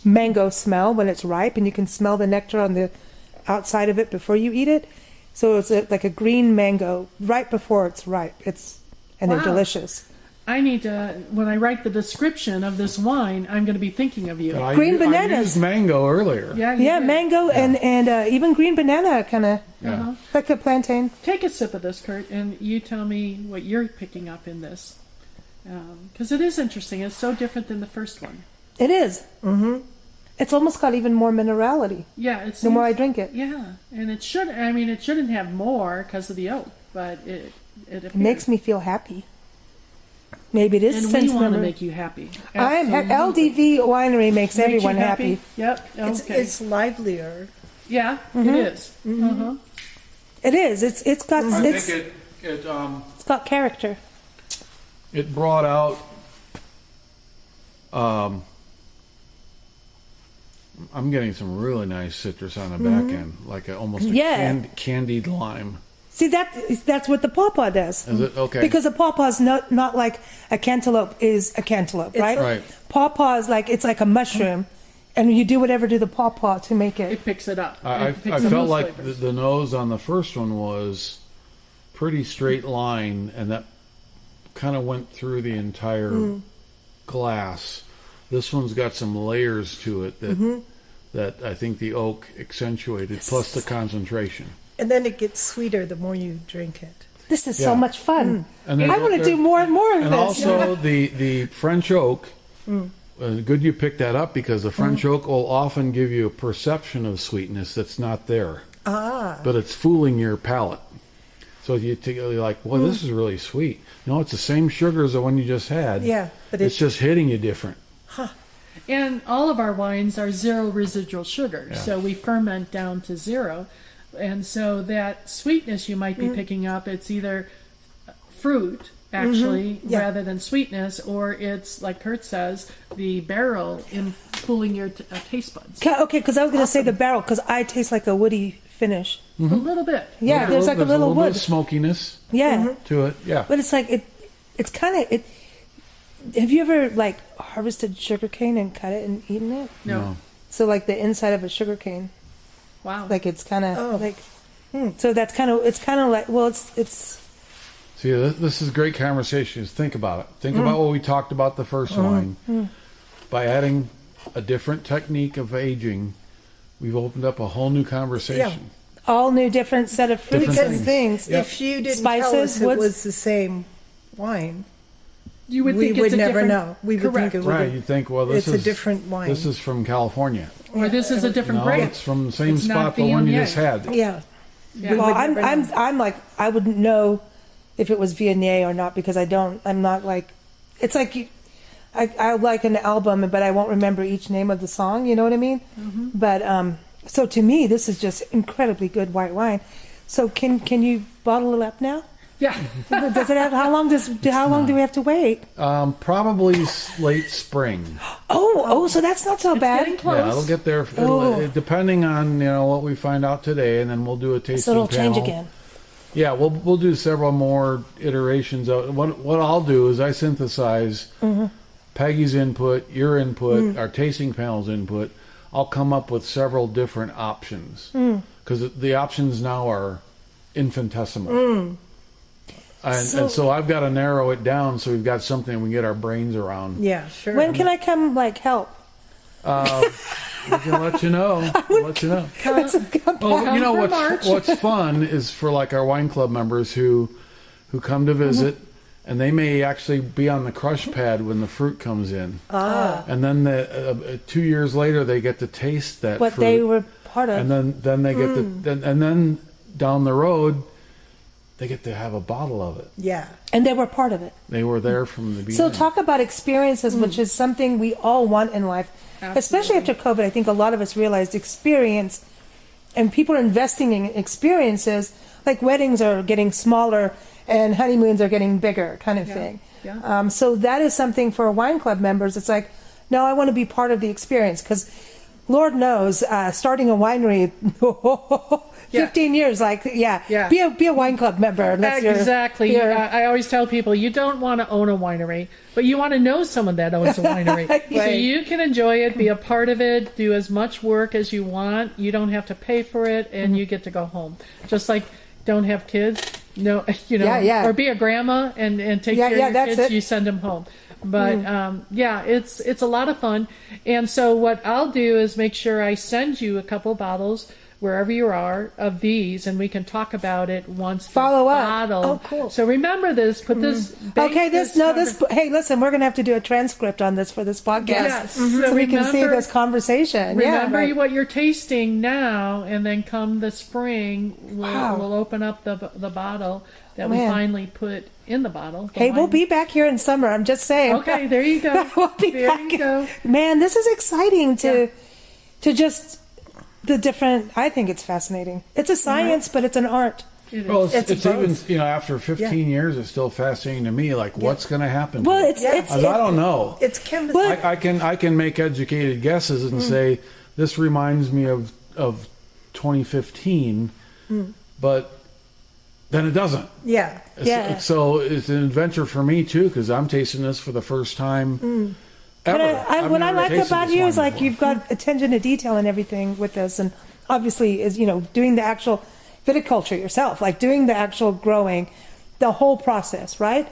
mango smell when it's ripe, and you can smell the nectar on the outside of it before you eat it. So it's like a green mango right before it's ripe. And they're delicious. I need to, when I write the description of this wine, I'm going to be thinking of you. Green bananas. I used mango earlier. Yeah, mango and even green banana kind of like a plantain. Take a sip of this, Curt, and you tell me what you're picking up in this. Because it is interesting. It's so different than the first one. It is. Mm-hmm. It's almost got even more minerality. Yeah, the more I drink it. Yeah, and it shouldn't have more because of the oak, but it makes me feel happy. Maybe it is. And we want to make you happy. LDV Winery makes everyone happy. Yep. Okay. It's livelier. Yeah, it is. Mm-hmm. It is. It's got. I think it's got character. It brought out. I'm getting some really nice citrus on the back end, like almost a candied lime. See, that's what the pawpaw does. Is it? Okay. Because a pawpaw is not like a cantaloupe is a cantaloupe, right? Right. Pawpaw is it's like a mushroom, and you do whatever to the pawpaw to make it. It picks it up. I felt like the nose on the first one was pretty straight line, and that kind of went through the entire glass. This one's got some layers to it that I think the oak accentuated, plus the concentration. And then it gets sweeter the more you drink it. This is so much fun. And I want to do more and more of this. And also the French oak, good you picked that up, because the French oak will often give you a perception of sweetness that's not there. But it's fooling your palate. So you're like, well, this is really sweet. No, it's the same sugar as the one you just had. Yeah. But it's just hitting you different. Huh. And all of our wines are zero residual sugar. Yeah. So we ferment down to zero. And so that sweetness you might be picking up, it's either fruit, actually, rather than sweetness, or it's, like Curt says, the barrel in cooling your taste buds. Okay, because I was going to say the barrel, because I taste like a woody finish. A little bit. Yeah, there's like a little wood. Bit of smokiness to it, But it's like, it's kind of, have you ever, harvested sugarcane and cut it and eaten it? No. So, the inside of a sugarcane. Wow. It's kind of so that's kind of it's See, this is great conversation. Just think about it. Think about what we talked about the first wine. By adding a different technique of aging, we've opened up a whole new conversation. All new different set of fruits and things. If you didn't Spices, tell us it was the same wine, you would we think would it's never different, know. We would think it would. Right, you'd think, well, this is a different wine. This is from California. Or this is a different No, grape. it's from the same It's spot not the one you Viognier. just had. Yeah. Well, I'm like, I wouldn't know if it was Viognier or not, because I'm not like, it's like I like an album, but I won't remember each name of the song. You know what I mean? But so to me, this is just incredibly good white wine. So can you bottle it up now? Yeah. Does it have? How long do we have to wait? Probably late spring. So that's not so bad. Getting close. Yeah, it'll get there. Depending on what we find out today, and then we'll do a tasting So it'll panel. change again. Yeah, we'll do several more iterations of what I'll do is I synthesize Peggy's input, your input, our tasting panel's input. I'll come up with several different options because the options now are infinitesimal. And so I've got to narrow it down so we've got something we can get our brains around. Yeah, sure. When can I come help? We can let you know. What's fun is for our wine club members who come to visit, and they may actually be on the crush pad when the fruit comes in. And then 2 years later they get to taste that what fruit, they were part of. and then they get and then down the road they get to have a bottle of it. Yeah. And they were part of it. They were there from the beginning. So talk about experiences, which is something we all want in life, especially after COVID. I think a lot of us realized experience, and people are investing in experiences. Like weddings are getting smaller and honeymoons are getting bigger, kind of thing. Yeah. So that is something for wine club members. It's like, no, I want to be part of the experience, because Lord knows, starting a winery, 15 years, like, be a wine club member. Exactly. I always tell people, you don't want to own a winery, but you want to know someone that owns a winery. Right. So you can enjoy it, be a part of it, do as much work as you want. You don't have to pay for it, and you get to go home. Just like don't have kids, or be a grandma and take care of your kids, it. you send them home. But it's a lot of fun. And so what I'll do is make sure I send you a couple bottles wherever you are of these, and we can talk about it once follow up. Bottle. Oh, cool. So remember this. Put this. Okay, hey, listen, we're gonna have to do a transcript on this for this podcast, Yes. so we can see this conversation. Remember what you're tasting now, and then come the spring, we'll open up the bottle that we finally put in the bottle. Hey, we'll be back here in summer. I'm just saying. Okay, there you go. We'll be back. You go. Man, this is exciting to just the different. I think it's fascinating. It's a science, but it's an art. Well, it's even after 15 years, it's still fascinating to me. Like, what's going to happen? Well, I don't know. It's chemistry. I can make educated guesses and say this reminds me of 2015, but then it doesn't. Yeah. So it's an adventure for me too, because I'm tasting this for the first time ever. What I like about you is like you've got attention to detail and everything with this, and obviously is doing the actual viticulture yourself, like doing the actual growing, the whole process, right?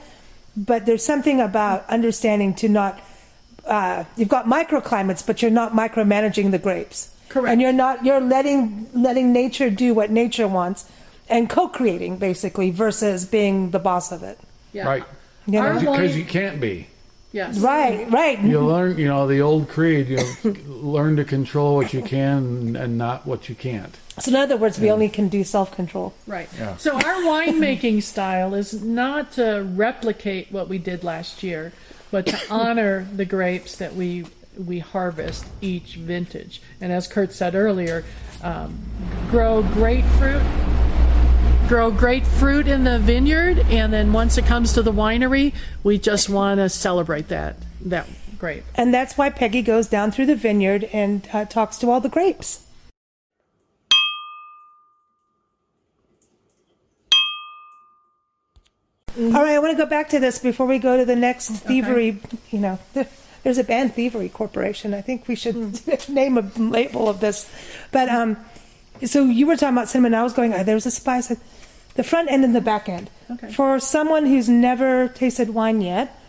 But there's something about understanding to not. You've got microclimates, but you're not micromanaging the grapes. Correct. And you're letting nature do what nature wants, and co-creating basically versus being the boss of it. Yeah. Right. Because you can't be. Yes. Right. You learn, the old creed, learn to control what you can and not what you can't. So in other words, we only can do self-control. Right. Yeah. So our winemaking style is not to replicate what we did last year, but to honor the grapes that we harvest each vintage. And as Curt said earlier, grow great fruit in the vineyard, and then once it comes to the winery, we just want to celebrate that grape. And that's why Peggy goes down through the vineyard and talks to all the grapes. All right, I want to go back to this before we go to the next thievery. There's a band, Thievery Corporation. I think we should name a label of this. But so you were talking about cinnamon. I was going, there's a spice. The front end and the back end. Okay. For someone who's never tasted wine yet,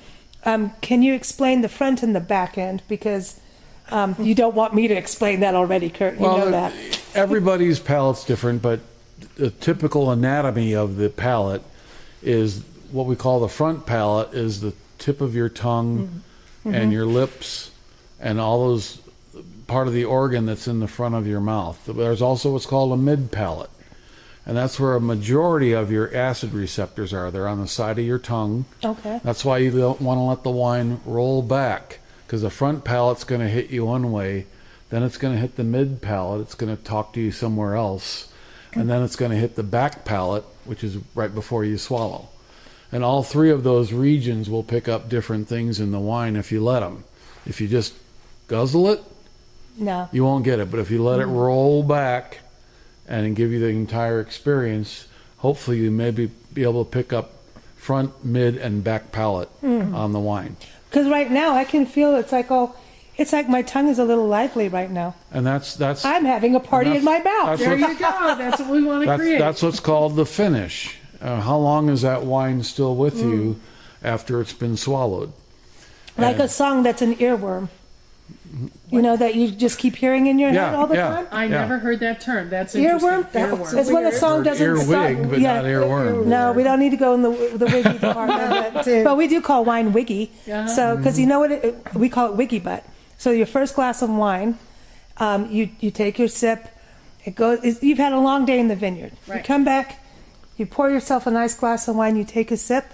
can you explain the front and the back end? Because you don't want me to explain that already, Curt. You know that. Everybody's palate's different, but the typical anatomy of the palate is what we call the front palate is the tip of your tongue and your lips and all those part of the organ that's in the front of your mouth. There's also what's called a mid palate. And that's where a majority of your acid receptors are. They're on the side of your tongue. Okay. That's why you don't want to let the wine roll back, because the front palate's going to hit you one way, then it's going to hit the mid palate, it's going to talk to you somewhere else, and then it's going to hit the back palate, which is right before you swallow. And all three of those regions will pick up different things in the wine if you let them. If you just guzzle it, no, you won't get it. But if you let it roll back and give you the entire experience, hopefully you maybe be able to pick up front, mid, and back palate on the wine. Because right now I can feel it's like my tongue is a little lively right now. And that's I'm having a party in my mouth. There you go. That's what we want to create. That's what's called the finish. How long is that wine still with you after it's been swallowed? Like a song that's an earworm. You know, that you just keep hearing in your head all the time? I never heard that term. That's earworm? Earworm. It's when a song doesn't stop. Earwig, but not earworm. No, we don't need to go in the wiggy department. But we do call wine wiggy. So, because you know what? We call it wiggy butt. So your first glass of wine, you take your sip. It goes. You've had a long day in the vineyard. Right. You come back. You pour yourself a nice glass of wine, you take a sip,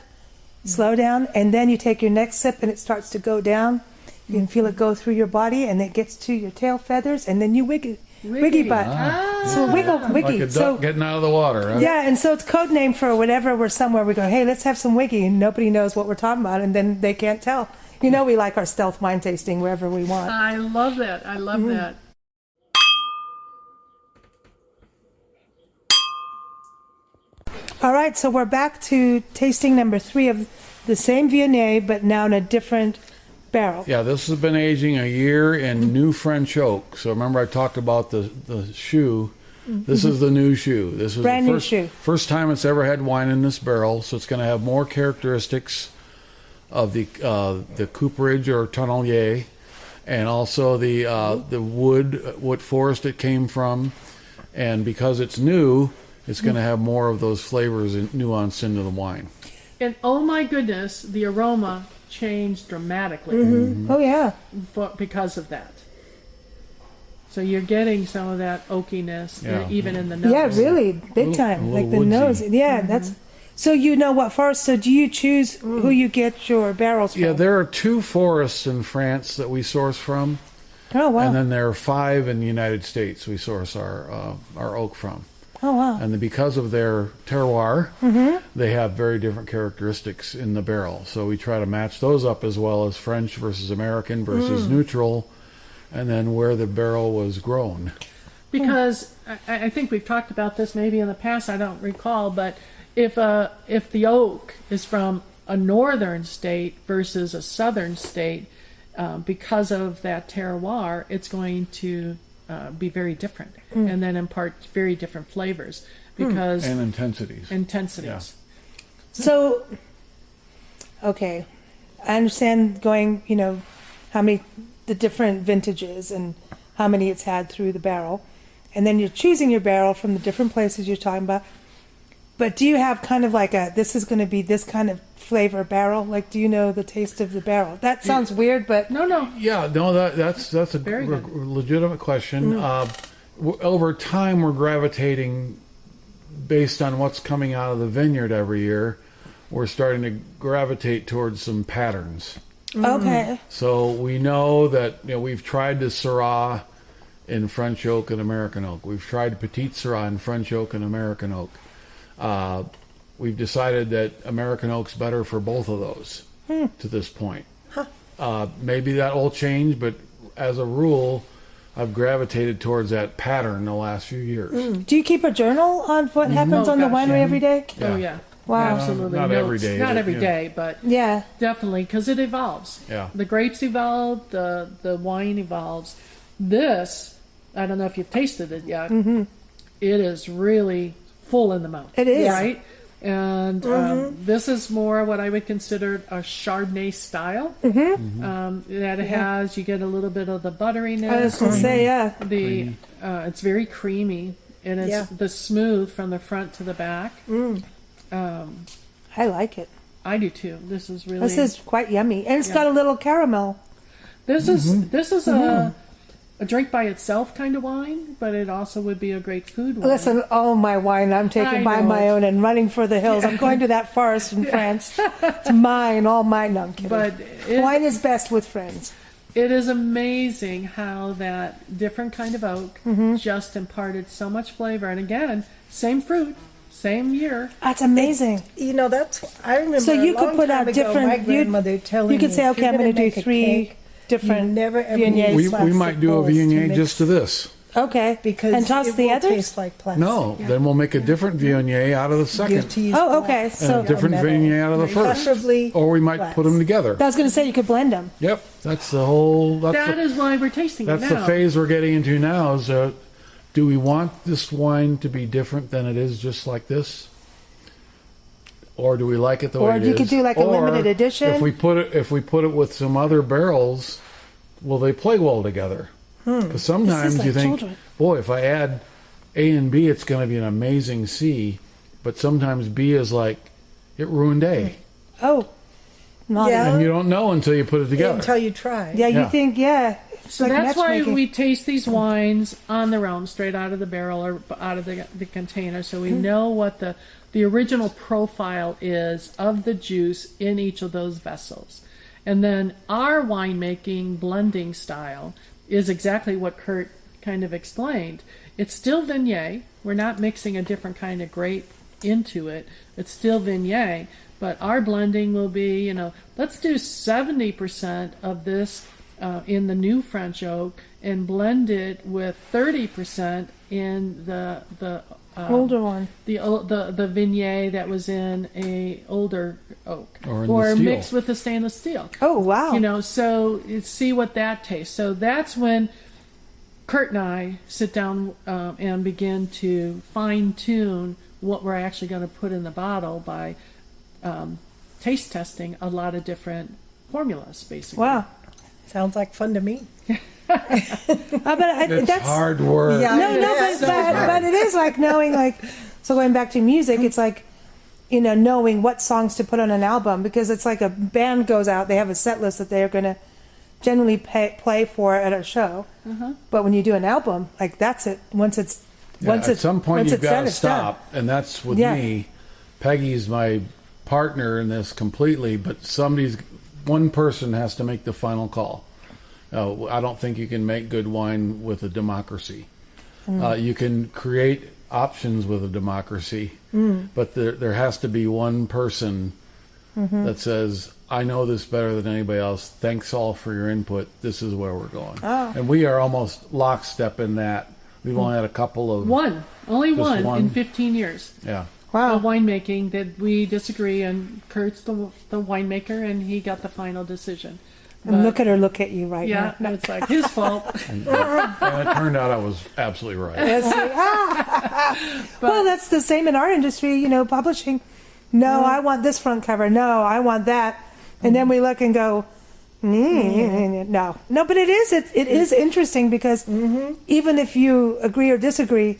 slow down, and then you take your next sip and it starts to go down. You can feel it go through your body and it gets to your tail feathers and then you wiggy butt. So wiggy. Like a duck getting out of the water. Huh? Yeah, and so it's code name for whatever we're somewhere. We go, hey, let's have some wiggy, and nobody knows what we're talking about, and then they can't tell. You know, we like our stealth wine tasting wherever we want. I love that. I love that. All right, so we're back to tasting number 3 of the same Viognier, but now in a different barrel. Yeah, this has been aging a year in new French oak. So remember I talked about the shoe. This is the new shoe. This is Brand the new shoe. first time it's ever had wine in this barrel, so it's going to have more characteristics of the cooperage or tonnelier, and also the wood, what forest it came from. And because it's new, it's going to have more of those flavors and nuance into the wine. And oh my goodness, the aroma changed dramatically Oh, yeah. because of that. So you're getting some of that oakiness even in the nose. Yeah, really, big time. Like the woodsy. nose. Yeah, that's... So you know what forest, so do you choose who you get your barrels from? Yeah, there are 2 forests in France that we source from. Oh, wow. And then there are 5 in the United States we source our oak from. Oh, wow. And because of their terroir, they have very different characteristics in the barrel. So we try to match those up as well as French versus American versus neutral, and then where the barrel was grown. Because I think we've talked about this maybe in the past, I don't recall, but if the oak is from a northern state versus a southern state, because of that terroir, it's going to be very different, and then impart very different flavors because And intensities. Yeah. So, okay, I understand going, how many, the different vintages and how many it's had through the barrel. And then you're choosing your barrel from the different places you're talking about. But do you have kind of like this is going to be this kind of flavor barrel? Like, do you know the taste of the barrel? That sounds weird, but... No. Yeah, no, that's a Very good. legitimate question. Over time, we're gravitating based on what's coming out of the vineyard every year. We're starting to gravitate towards some patterns. Okay. So we know that we've tried the Syrah in French oak and American oak. We've tried Petite Syrah in French oak and American oak. We've decided that American oak's better for both of those to this point. Maybe that will change, but as a rule, I've gravitated towards that pattern the last few years. Do you keep a journal on what happens on the gosh, winery yeah. every day? Oh yeah. Wow. Absolutely. Not every day, Not but, every day, but Yeah. definitely because it evolves. Yeah. The grapes evolve. The wine evolves. This, I don't know if you've tasted it yet. It is really full in the mouth. It is. Right. And this is more what I would consider a Chardonnay style. That it has, you get a little bit of the butteriness. I was going to say, yeah. It's very creamy, and it's the smooth from the front to the back. I like it. I do too. This is really. This is quite yummy. And it's got a little caramel. This is a drink by itself kind of wine, but it also would be a great food wine. Listen, all my wine I'm taking I by know my it. own and running for the hills. I'm going to that forest in France. It's mine, all mine. No, I'm kidding. But wine is best with friends. it is amazing how that different kind of oak just imparted so much flavor. And again, same fruit, same year. That's amazing. That's I remember. So you a could long put time out ago, different. My grandmother telling you could me, say, if okay, you're I'm going to do make a 3 cake, different you never ever Viogniers. use We might do a plastic bowls to Viognier mix just to this. Okay. because and toss it the will others? taste like plastic. No, then we'll make a different Viognier out of the You second. have to use Oh, okay. glass. So And a different metal. Viognier out of the first. Preferably Or we might glass. put them together. I was going to say you could blend them. Yep, that's the whole. That is why we're tasting it That's now. the phase we're getting into now. Is do we want this wine to be different than it is, just like this, or do we like it the way it is? Or you could do like a limited edition. If we put it with some other barrels, will they play well together? Because sometimes like you think, children. boy, if I add A and B, it's going to be an amazing C. But sometimes B is like, it ruined A, Oh, naughty. Yeah. and you don't know until you put it together. until you try. Yeah, you Yeah. think, So like that's why matchmaking. we taste these wines on their own, straight out of the barrel or out of the container, so we know what the original profile is of the juice in each of those vessels. And then our winemaking blending style is exactly what Curt kind of explained. It's still Viognier. We're not mixing a different kind of grape into it. It's still Viognier, but our blending will be, let's do 70% of this in the new French oak and blend it with 30% in the Older one. the Viognier that was in a older oak, Or in the or steel. mixed with the stainless steel. Oh, wow. So see what that tastes. So that's when Curt and I sit down and begin to fine tune what we're actually going to put in the bottle by taste testing a lot of different formulas, basically. Wow. Sounds like fun to me. It's That's hard work. Yeah. no, but it is like knowing, so going back to music, it's like, knowing what songs to put on an album, because it's like a band goes out, they have a set list that they're going to generally play for at a show. But when you do an album, like that's it. At some point you've got done, to it's done. stop, and that's with Yeah. me. Peggy's my partner in this completely, but one person has to make the final call. I don't think you can make good wine with a democracy. You can create options with a democracy, but there has to be one person that says, I know this better than anybody else. Thanks all for your input. This is where we're going. And we are almost lockstep in that. We've only had a couple of... Only Just one in 15 years. Yeah. Wow. The winemaking that we disagree, and Curt's the winemaker, and he got the final decision. And look at you right Yeah, now. no, it's like his fault. And it turned out I was absolutely right. Well, that's the same in our industry, publishing. No, I want this front cover. No, I want that. And then we look and go, no. But it is interesting because even if you agree or disagree,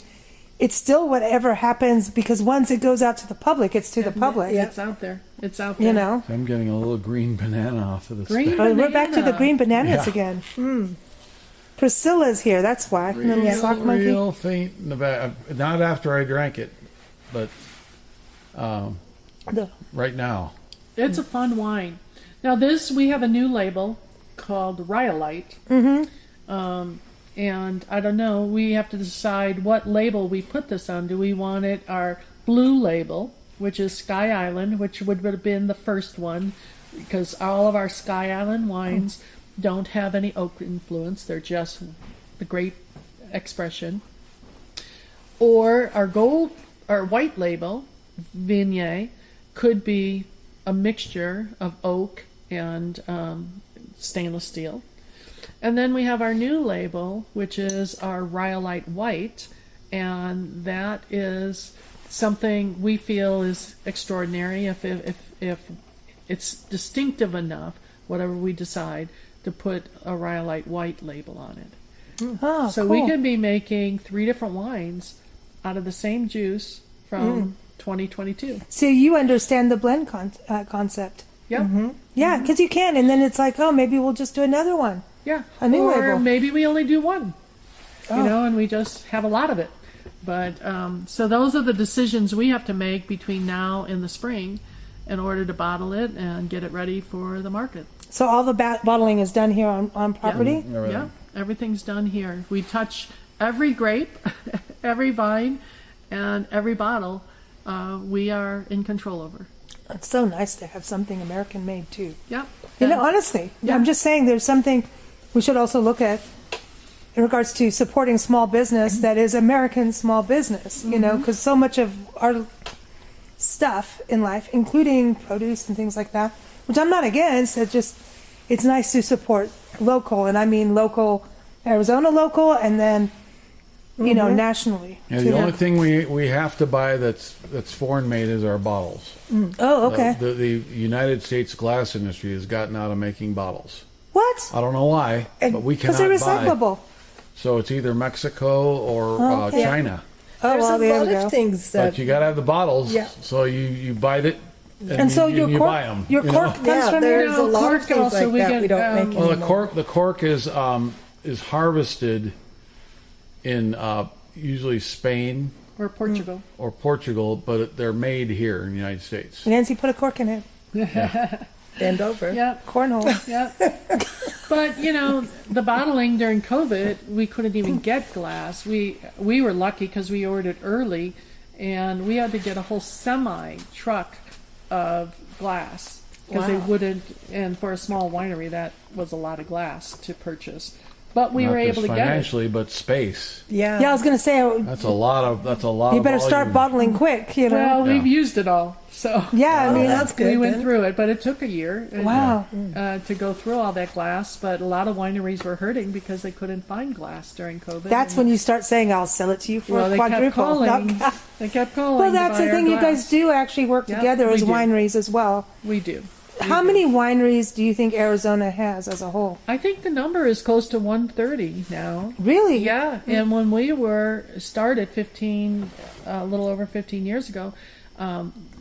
it's still whatever happens, because once it goes out to the public, it's to the public. It's out there. It's out there. I'm getting a little green banana off of this. Green stuff. Oh, we're back to the banana. green bananas Yeah. again. Priscilla's here, that's why. Little sock monkey. Real faint in the back. Not after I drank it, but right now. It's a fun wine. Now we have a new label called Rhyolite. And I don't know, we have to decide what label we put this on. Do we want it our blue label, which is Sky Island, which would have been the first one, because all of our Sky Island wines don't have any oak influence. They're just the grape expression. Or our white label, Viognier, could be a mixture of oak and stainless steel. And then we have our new label, which is our Rhyolite White, and that is something we feel is extraordinary if it's distinctive enough, whatever we decide, to put a Rhyolite White label on it. Oh, So cool. we could be making 3 different wines out of the same juice from 2022. So you understand the blend concept. Yeah. Yeah, because you can, and then it's like, oh, maybe we'll just do another one. Yeah. A new or label. maybe we only do one, and we just have a lot of it. But so those are the decisions we have to make between now and the spring in order to bottle it and get it ready for the market. So all the bottling is done here on property? Yeah, everything's done here. We touch every grape, every vine, and every bottle we are in control over. It's so nice to have something American made too. Yep. Honestly, I'm just saying there's something we should also look at in regards to supporting small business that is American small business, because so much of our stuff in life, including produce and things like that, which I'm not against, it's nice to support local, and I mean local, Arizona local, and then, nationally. Yeah, the only thing we have to buy that's foreign made is our bottles. Oh, okay. The United States glass industry has gotten out of making bottles. What? I don't know why, but we cannot Because they're buy. recyclable. So it's either Mexico or okay. China. Oh, There's well, a there lot we go. of things that But you got to have the bottles. Yeah. So you bite it, And so you your buy them. cork comes from there's here? a lot of cork things also like we that get, we don't make Well, anymore. the cork is is harvested in usually Spain Or Portugal. or Portugal, but they're made here in the United States. Nancy, put a cork in it. Bend over. Yep. Cornhole. Yep. But the bottling during COVID, we couldn't even get glass. We were lucky because we ordered early, and we had to get a whole semi truck of glass because they wouldn't. And for a small winery, that was a lot of glass to purchase. But we Not were just able to get it. financially, but space. Yeah. Yeah, I was going to say, That's a lot of. you better start volume. bottling quick, you know. Well, Yeah. we've used it all, so Yeah, I mean, that's good. we went then. through it. But it took a year. wow. To go through all that glass, but a lot of wineries were hurting because they couldn't find glass during COVID. That's when you start saying, I'll sell it to you for well, a they kept quadruple. calling. They kept calling. Well, to that's buy the our thing. You glass. guys do actually work Yeah, together we as do. wineries as well. We do. How many wineries do you think Arizona has as a whole? I think the number is close to 130 now. Really? Yeah, and when we were started a little over 15 years ago,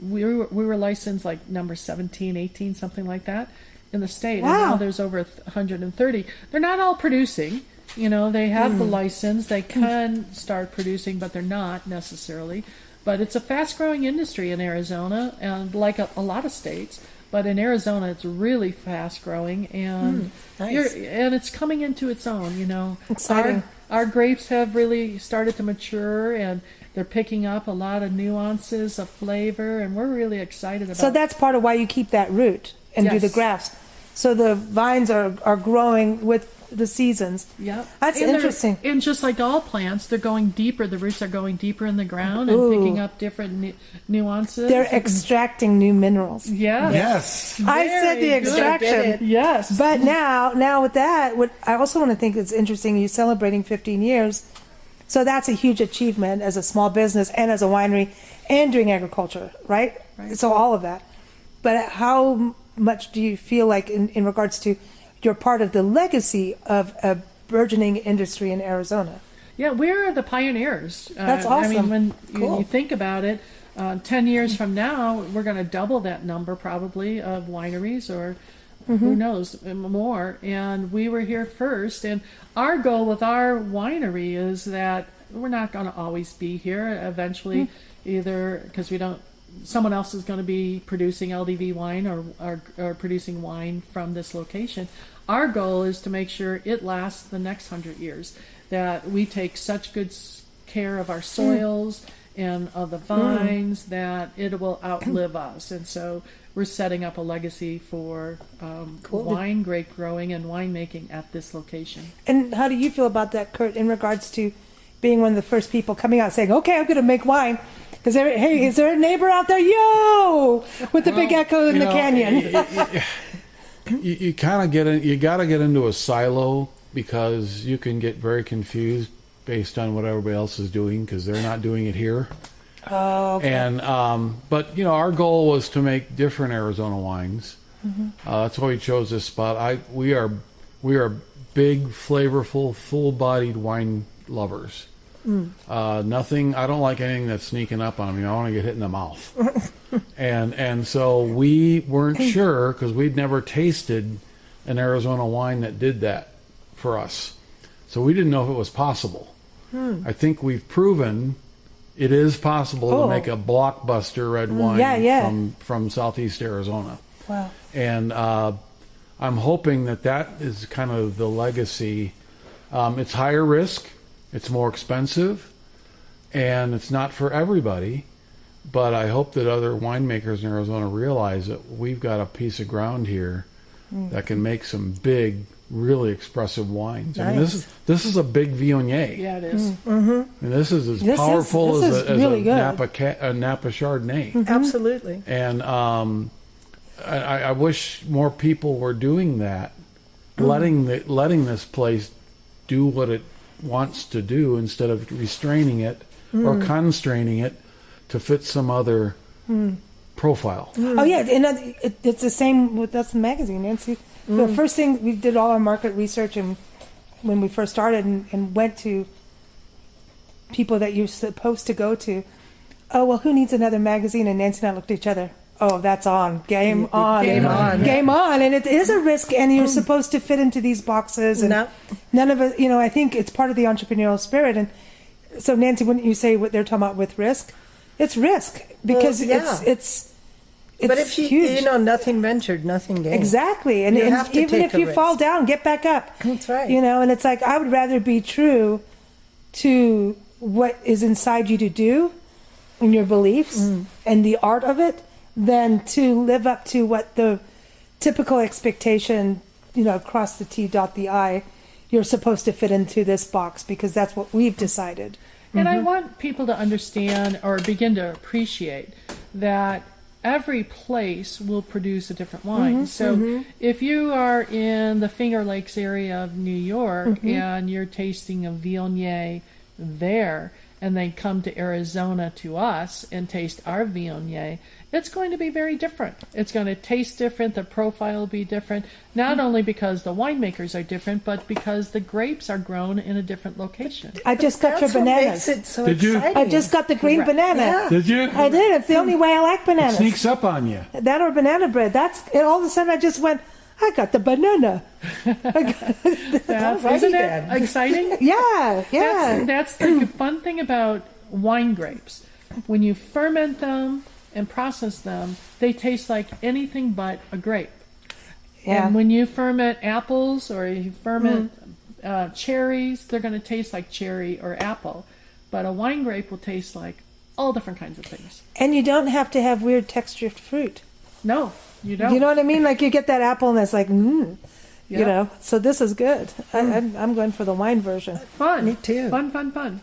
we were licensed like number 17, 18, something like that in the state. Wow. And now there's over 130. They're not all producing. They have the license. They can start producing, but they're not necessarily. But it's a fast-growing industry in Arizona, and like a lot of states. But in Arizona, it's really fast-growing, and nice. and it's coming into its own. Exciting. Our grapes have really started to mature, and they're picking up a lot of nuances of flavor, and we're really excited about. So that's part of why you keep that root and do the Yes. grafts. So the vines are growing with the seasons. Yeah, That's interesting. And just like all plants, they're going deeper. The roots are going deeper in the ground and Ooh. picking up different nuances. They're extracting new minerals. Yeah. Yes. I said the Very good. extraction. Yes. But now with that, what I also want to think is interesting, you celebrating 15 years. So that's a huge achievement as a small business and as a winery and doing agriculture, right? Right. So all of that. But how much do you feel like in regards to you're part of the legacy of a burgeoning industry in Arizona? Yeah, we're the pioneers. That's I mean, awesome. when Cool. you think about it, 10 years from now, we're going to double that number probably of wineries, or who knows, more. And we were here first. And our goal with our winery is that we're not going to always be here. Eventually, either because someone else is going to be producing LDV wine or producing wine from this location. Our goal is to make sure it lasts the next 100 years, that we take such good care of our soils and of the vines that it will outlive us. And so we're setting up a legacy for wine, grape growing, and winemaking at this location. And how do you feel about that, Curt, in regards to being one of the first people coming out saying, okay, I'm going to make wine? Is there a neighbor out there? Yo! With the big echo in the canyon. You kind of you got to get into a silo because you can get very confused based on what everybody else is doing because they're not doing it here. Oh, okay. And but our goal was to make different Arizona wines. That's why we chose this spot. We are big, flavorful, full-bodied wine lovers. Nothing. I don't like anything that's sneaking up on me. I want to get hit in the mouth. and so we weren't sure because we'd never tasted an Arizona wine that did that for us. So we didn't know if it was possible. I think we've proven it is possible to make a blockbuster red wine from Southeast Arizona. Wow. And I'm hoping that is kind of the legacy. It's higher risk. It's more expensive, and it's not for everybody, but I hope that other winemakers in Arizona realize that we've got a piece of ground here that can make some big, really expressive wines. I mean, this is a big Viognier. Yeah, it is. And this is as powerful as really a Napa Chardonnay. Absolutely. And I wish more people were doing that, letting this place do what it wants to do instead of restraining it or constraining it to fit some other profile. Oh yeah, and it's the same with us in the magazine, Nancy. The first thing we did all our market research, and when we first started and went to people that you're supposed to go to. Oh well, who needs another magazine? And Nancy and I looked at each other. oh, that's on. Game on. Game on. Game on. And it is a risk, and you're supposed to fit into these boxes. And No. none of it, I think it's part of the entrepreneurial spirit. And so, Nancy, wouldn't you say what they're talking about with risk? It's risk because it's But if huge. nothing ventured, nothing gained. Exactly. And, You and have to even take if a you risk. fall down, get back up. That's right. And it's like, I would rather be true to what is inside you to do and your beliefs and the art of it than to live up to what the typical expectation, cross the T, dot the I, you're supposed to fit into this box because that's what we've decided. And I want people to understand or begin to appreciate that every place will produce a different wine. So if you are in the Finger Lakes area of New York and you're tasting a Viognier there, and they come to Arizona to us and taste our Viognier, it's going to be very different. It's going to taste different. The profile will be different, not only because the winemakers are different, but because the grapes are grown in a different location. I just got your That's what bananas. makes it so Did you? exciting. I just got the green Correct. banana. Yeah. Did you? I did. It's the only way I like bananas. Sneaks up on you. That or banana bread. And all of a sudden I just went, I got the banana. Alrighty Isn't then. that exciting? Yeah. That's the fun thing about wine grapes. When you ferment them and process them, they taste like anything but a grape. Yeah. And when you ferment apples or you ferment cherries, they're going to taste like cherry or apple. But a wine grape will taste like all different kinds of things. And you don't have to have weird textured fruit. No, you don't. You know what I mean? Like you get that apple and it's like, Yeah. So this is good. I'm going for the wine version. Fun. Me too. Fun.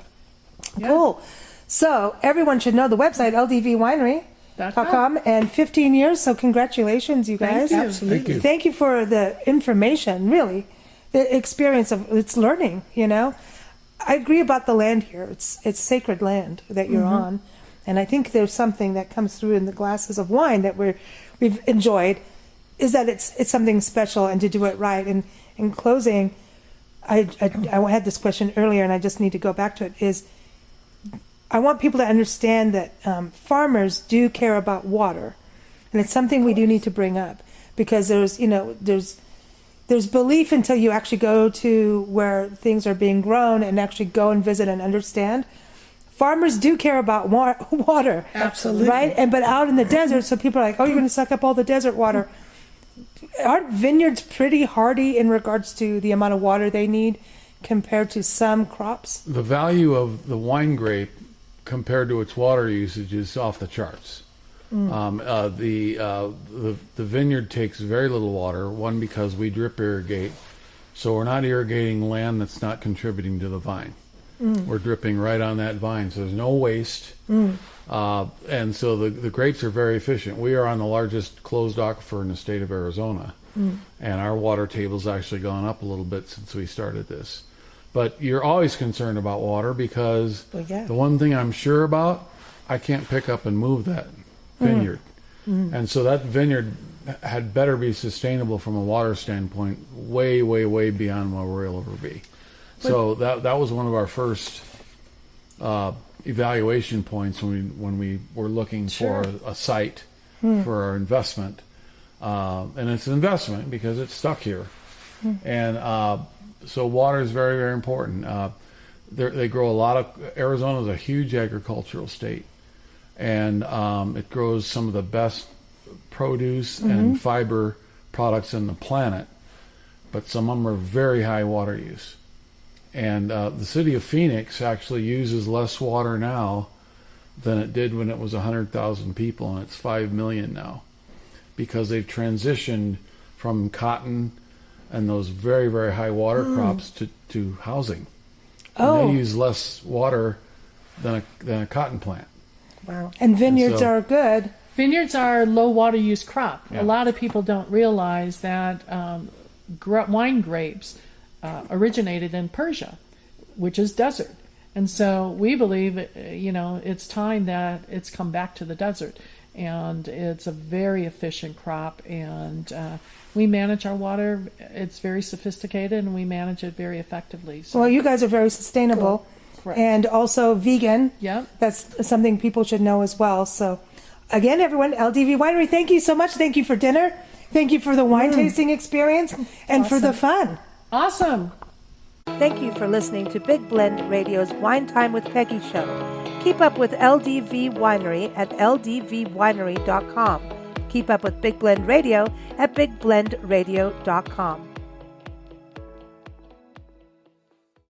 Yeah. Cool. So everyone should know the website, ldvwinery.com, and 15 years. So congratulations, you guys. Thank you. Absolutely. Thank you. Thank you for the information, really. The experience of it's learning, I agree about the land here. It's sacred land that you're on. And I think there's something that comes through in the glasses of wine that we've enjoyed, is that it's something special and to do it right. And in closing, I had this question earlier and I just need to go back to it, is I want people to understand that farmers do care about water. And it's something we do need to bring up because there's belief until you actually go to where things are being grown and actually go and visit and understand. Farmers do care about water. Absolutely. Right? But out in the desert, so people are like, oh, you're going to suck up all the desert water. Aren't vineyards pretty hardy in regards to the amount of water they need compared to some crops? The value of the wine grape compared to its water usage is off the charts. The vineyard takes very little water, one, because we drip irrigate, so we're not irrigating land that's not contributing to the vine. We're dripping right on that vine, so there's no waste. And so the grapes are very efficient. We are on the largest closed aquifer in the state of Arizona, and our water table's actually gone up a little bit since we started this. But you're always concerned about water because the one thing I'm sure about, I can't pick up and move that vineyard. And so that vineyard had better be sustainable from a water standpoint, way, way, way beyond where we'll ever be. So that was one of our first evaluation points when we were looking for a site for our investment. And it's an investment because it's stuck here. And so water is very, very important. They grow a lot of, Arizona is a huge agricultural state. And it grows some of the best produce and fiber products on the planet. But some of them are very high water use. And the city of Phoenix actually uses less water now than it did when it was 100,000 people, and it's 5 million now, because they've transitioned from cotton and those very, very high water crops to housing. And they use less water than a cotton plant. Wow. And vineyards so- are good. Vineyards are a low water use crop. Yeah. A lot of people don't realize that wine grapes originated in Persia, which is desert. And so we believe, it's time that it's come back to the desert. And it's a very efficient crop. And we manage our water. It's very sophisticated, and we manage it very effectively. So, Well, you guys are very sustainable Correct. and also vegan. Yep. That's something people should know as well. So again, everyone, LDV Winery, thank you so much. Thank you for dinner. Thank you for the wine tasting experience and for the fun. Awesome. Thank you for listening to Big Blend Radio's Wine Time with Peggy show. Keep up with LDV Winery at ldvwinery.com. Keep up with Big Blend Radio at bigblendradio.com.